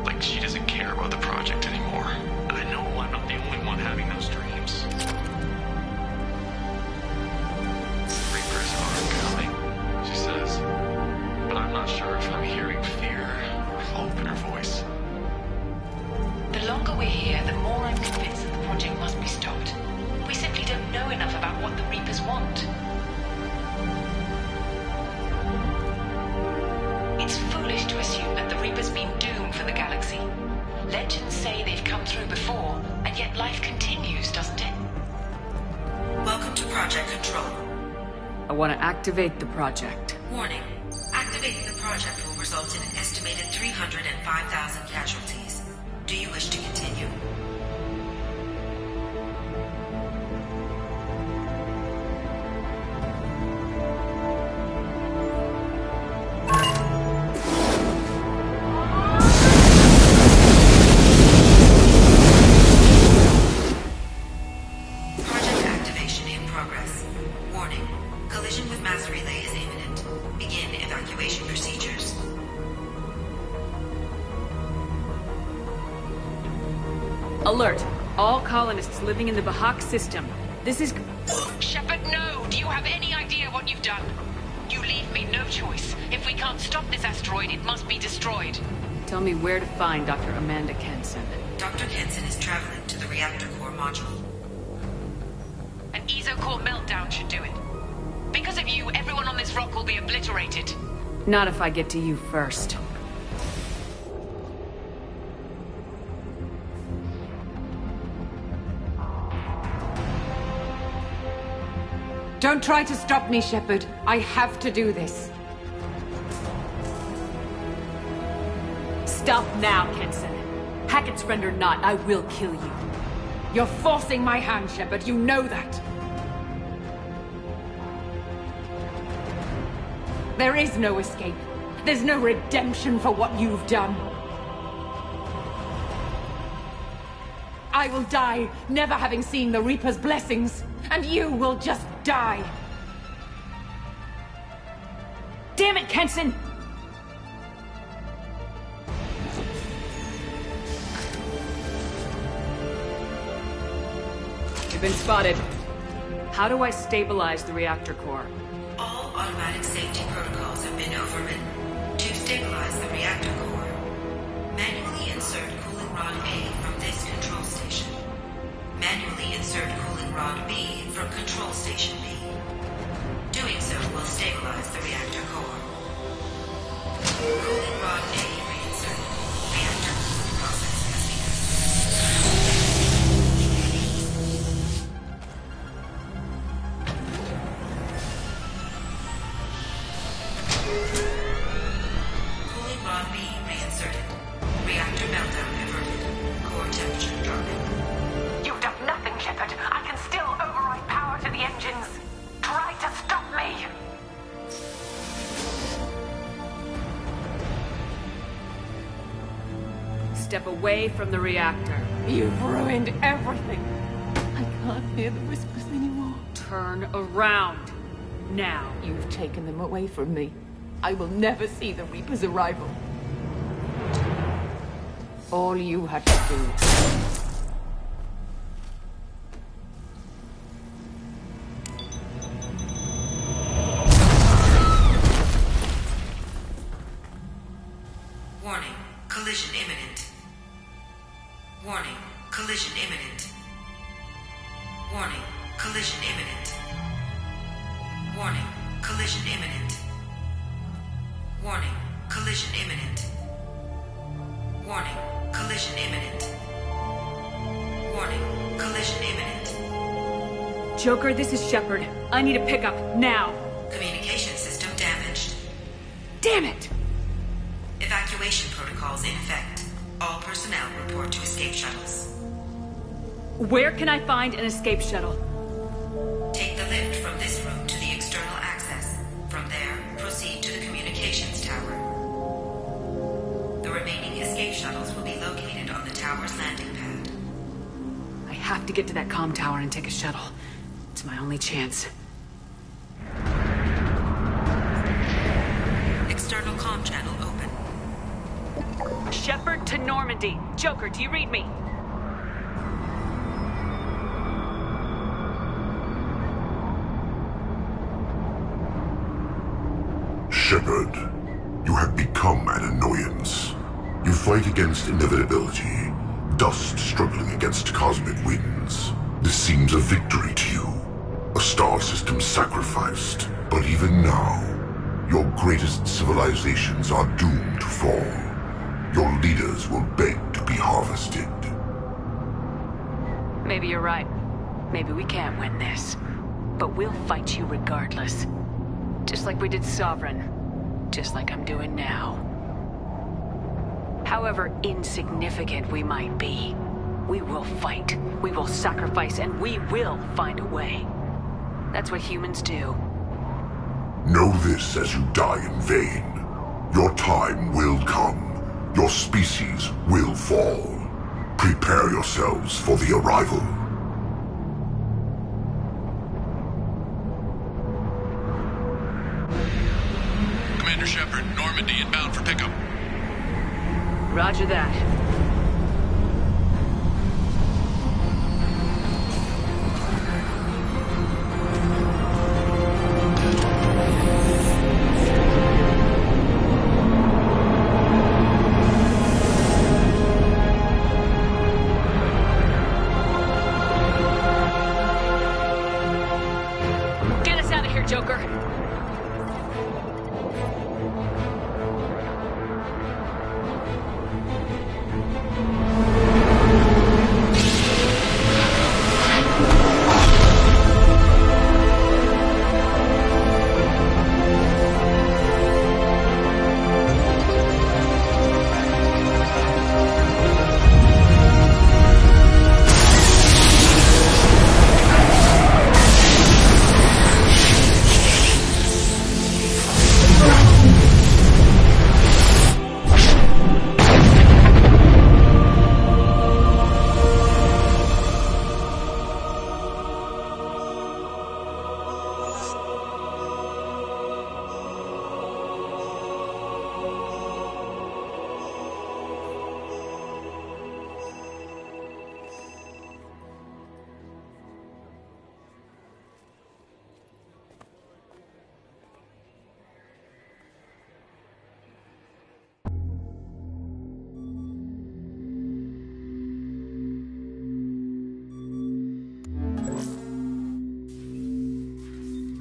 Like she doesn't care about the project anymore. I know I'm not the only one having those dreams. Reapers are coming, she says. But I'm not sure if I'm hearing fear or hope in her voice. The longer we're here, the more I'm convinced that the project must be stopped. We simply don't know enough about what the Reapers want. It's foolish to assume that the Reapers mean doom for the galaxy. Legends say they've come through before, and yet life continues, doesn't it? Welcome to Project Control. I want to activate the project. Warning. Activating the project will result in an estimated 305,000 casualties. Do you wish to continue? Project activation in progress. Warning. Collision with mass relay is imminent. Begin evacuation procedures. Alert! All colonists living in the Bahak system. This is... Shepard, no! Do you have any idea what you've done? You leave me no choice. If we can't stop this asteroid, it must be destroyed. Tell me where to find Dr. Amanda Kenson. Dr. Kenson is traveling to the reactor core module. An ESO-core meltdown should do it. Because of you, everyone on this rock will be obliterated. Not if I get to you first. Don't try to stop me, Shepard. I have to do this. Stop now, Kenson. Hackett's friend or not, I will kill you. You're forcing my hand, Shepard. You know that. There is no escape. There's no redemption for what you've done. I will die, never having seen the Reaper's blessings, and you will just die. Damn it, Kenson! You've been spotted. How do I stabilize the reactor core? All automatic safety protocols have been overridden. To stabilize the reactor core, manually insert cooling rod A from this control station. Manually insert cooling rod B from control station B. Doing so will stabilize the reactor core. Cooling rod A reinserted. Reactor cooling process has begun. Cooling rod B reinserted. Reactor meltdown averted. Core temperature dropping. You've done nothing, Shepard. I can still override power to the engines. Try to stop me. Step away from the reactor. You've ruined everything. I can't hear the whispers anymore. Turn around. Now. You've taken them away from me. I will never see the Reaper's arrival. All you had to do. Warning, collision imminent. Warning, collision imminent. Warning, collision imminent. Warning, collision imminent. Warning, collision imminent. Warning, collision imminent. Warning, collision imminent. Joker, this is Shepard. I need a pickup, now. Communication system damaged. Damn it! Evacuation protocols in effect. All personnel report to escape shuttles. Where can I find an escape shuttle? Take the lift from this room to the external access. From there, proceed to the communications tower. The remaining escape shuttles will be located on the tower's landing pad. I have to get to that comm tower and take a shuttle. It's my only chance. External comm channel open. Shepard to Normandy. Joker, do you read me? Shepard, you have become an annoyance. You fight against inevitability, dust struggling against cosmic winds. This seems a victory to you, a star system sacrificed. But even now, your greatest civilizations are doomed to fall. Your leaders will beg to be harvested. Maybe you're right. Maybe we can't win this. But we'll fight you regardless. Just like we did Sovereign. Just like I'm doing now. However insignificant we might be, we will fight, we will sacrifice, and we will find a way. That's what humans do. Know this as you die in vain. Your time will come. Your species will fall. Prepare yourselves for the arrival. Commander Shepard, Normandy inbound for pickup. Roger that. Get us out of here, Joker.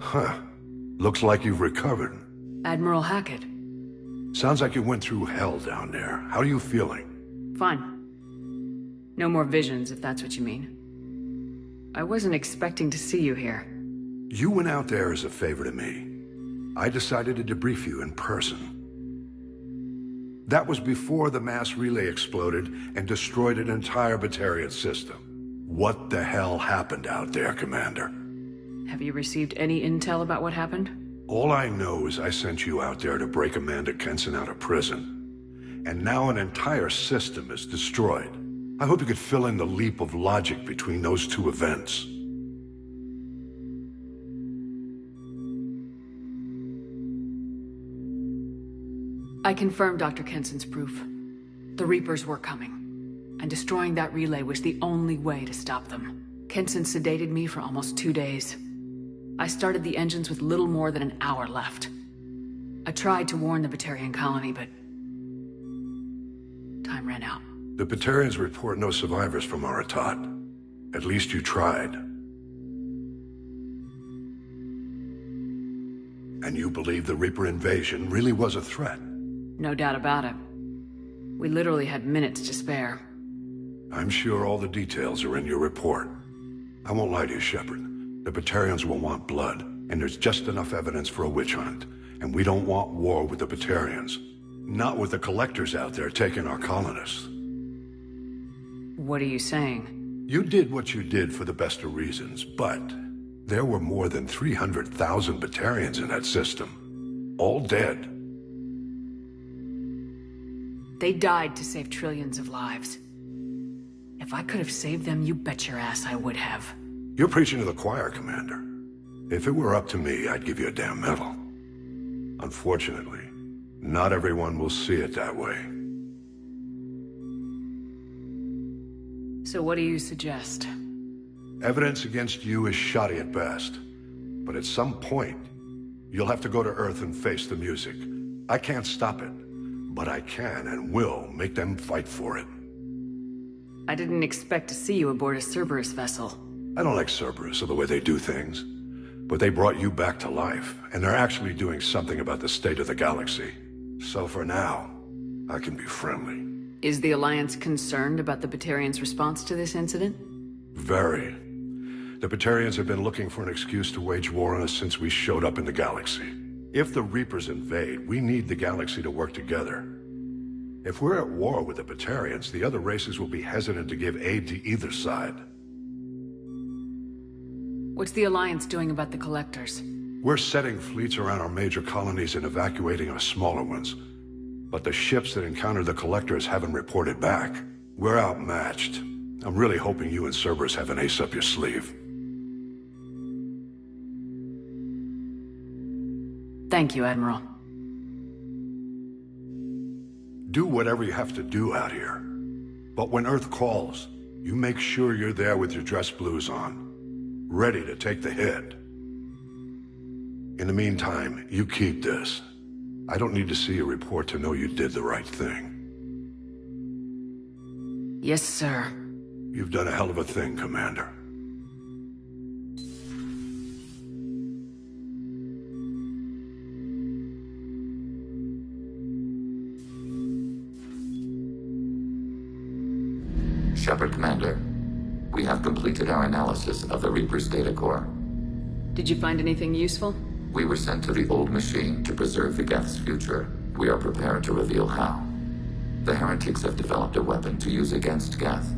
Huh. Looks like you've recovered. Admiral Hackett. Sounds like you went through hell down there. How are you feeling? Fine. No more visions, if that's what you mean. I wasn't expecting to see you here. You went out there as a favor to me. I decided to debrief you in person. That was before the mass relay exploded and destroyed an entire Batarian system. What the hell happened out there, Commander? Have you received any intel about what happened? All I know is I sent you out there to break Amanda Kenson out of prison. And now an entire system is destroyed. I hope you could fill in the leap of logic between those two events. I confirmed Dr. Kenson's proof. The Reapers were coming, and destroying that relay was the only way to stop them. Kenson sedated me for almost 2 days. I started the engines with little more than an hour left. I tried to warn the Batarian colony, but time ran out. The Batarians report no survivors from Aratat. At least you tried. And you believe the Reaper invasion really was a threat? No doubt about it. We literally had minutes to spare. I'm sure all the details are in your report. I won't lie to you, Shepard. The Batarians will want blood, and there's just enough evidence for a witch hunt. And we don't want war with the Batarians. Not with the Collectors out there taking our colonists. What are you saying? You did what you did for the best of reasons, but there were more than 300,000 Batarians in that system. All dead. They died to save trillions of lives. If I could have saved them, you bet your ass I would have. You're preaching to the choir, Commander. If it were up to me, I'd give you a damn medal. Unfortunately, not everyone will see it that way. So what do you suggest? Evidence against you is shoddy at best. But at some point, you'll have to go to Earth and face the music. I can't stop it, but I can and will make them fight for it. I didn't expect to see you aboard a Cerberus vessel. I don't like Cerberus or the way they do things. But they brought you back to life, and they're actually doing something about the state of the galaxy. So for now, I can be friendly. Is the Alliance concerned about the Batarians' response to this incident? Very. The Batarians have been looking for an excuse to wage war on us since we showed up in the galaxy. If the Reapers invade, we need the galaxy to work together. If we're at war with the Batarians, the other races will be hesitant to give aid to either side. What's the Alliance doing about the Collectors? We're setting fleets around our major colonies and evacuating our smaller ones. But the ships that encountered the Collectors haven't reported back. We're outmatched. I'm really hoping you and Cerberus have an ace up your sleeve. Thank you, Admiral. Do whatever you have to do out here. But when Earth calls, you make sure you're there with your dress blues on. Ready to take the hit. In the meantime, you keep this. I don't need to see a report to know you did the right thing. Yes, sir. You've done a hell of a thing, Commander. Shepard, Commander. We have completed our analysis of the Reaper's data core. Did you find anything useful? We were sent to the old machine to preserve the Geth's future. We are prepared to reveal how. The heretics have developed a weapon to use against Geth.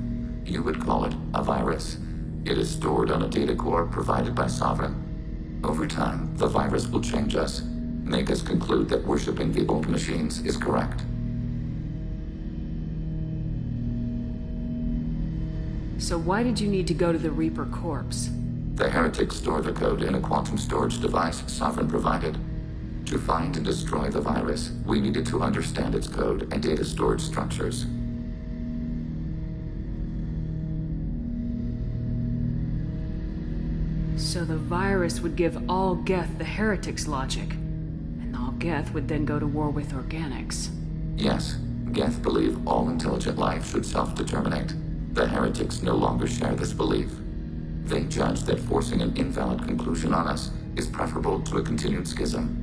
You would call it a virus. It is stored on a data core provided by Sovereign. Over time, the virus will change us, make us conclude that worshipping the old machines is correct. So why did you need to go to the Reaper corpse? The heretics store the code in a quantum storage device Sovereign provided. To find and destroy the virus, we needed to understand its code and data storage structures. So the virus would give all Geth the heretics' logic, and all Geth would then go to war with organics. Yes, Geth believe all intelligent life should self-determinate. The heretics no longer share this belief. They judge that forcing an invalid conclusion on us is preferable to a continued schism.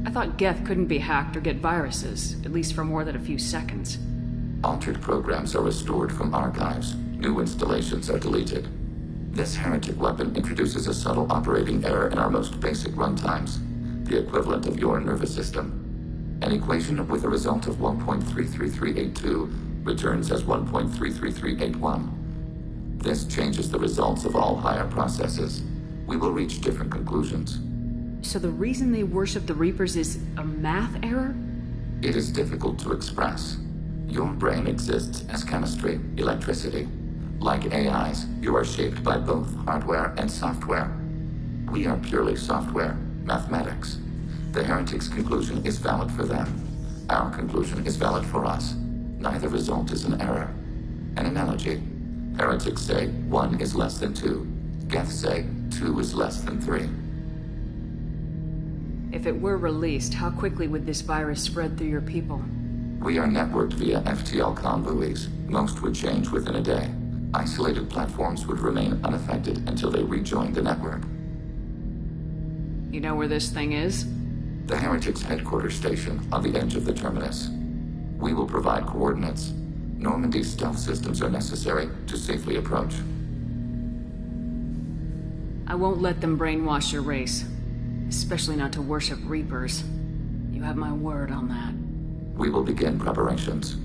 I thought Geth couldn't be hacked or get viruses, at least for more than a few seconds. Altered programs are restored from archives. New installations are deleted. This heretic weapon introduces a subtle operating error in our most basic runtimes, the equivalent of your nervous system. An equation with a result of 1.33382 returns as 1.33381. This changes the results of all higher processes. We will reach different conclusions. So the reason they worship the Reapers is a math error? It is difficult to express. Your brain exists as chemistry, electricity. Like AIs, you are shaped by both hardware and software. We are purely software, mathematics. The Heretic's conclusion is valid for them. Our conclusion is valid for us. Neither result is an error. An analogy. Heretics say 1 is less than 2. Geth say 2 is less than 3. If it were released, how quickly would this virus spread through your people? We are networked via FTL convoys. Most would change within a day. Isolated platforms would remain unaffected until they rejoined the network. You know where this thing is? The Heretics' headquarters station on the edge of the terminus. We will provide coordinates. Normandy's stealth systems are necessary to safely approach. I won't let them brainwash your race. Especially not to worship Reapers. You have my word on that. We will begin preparations.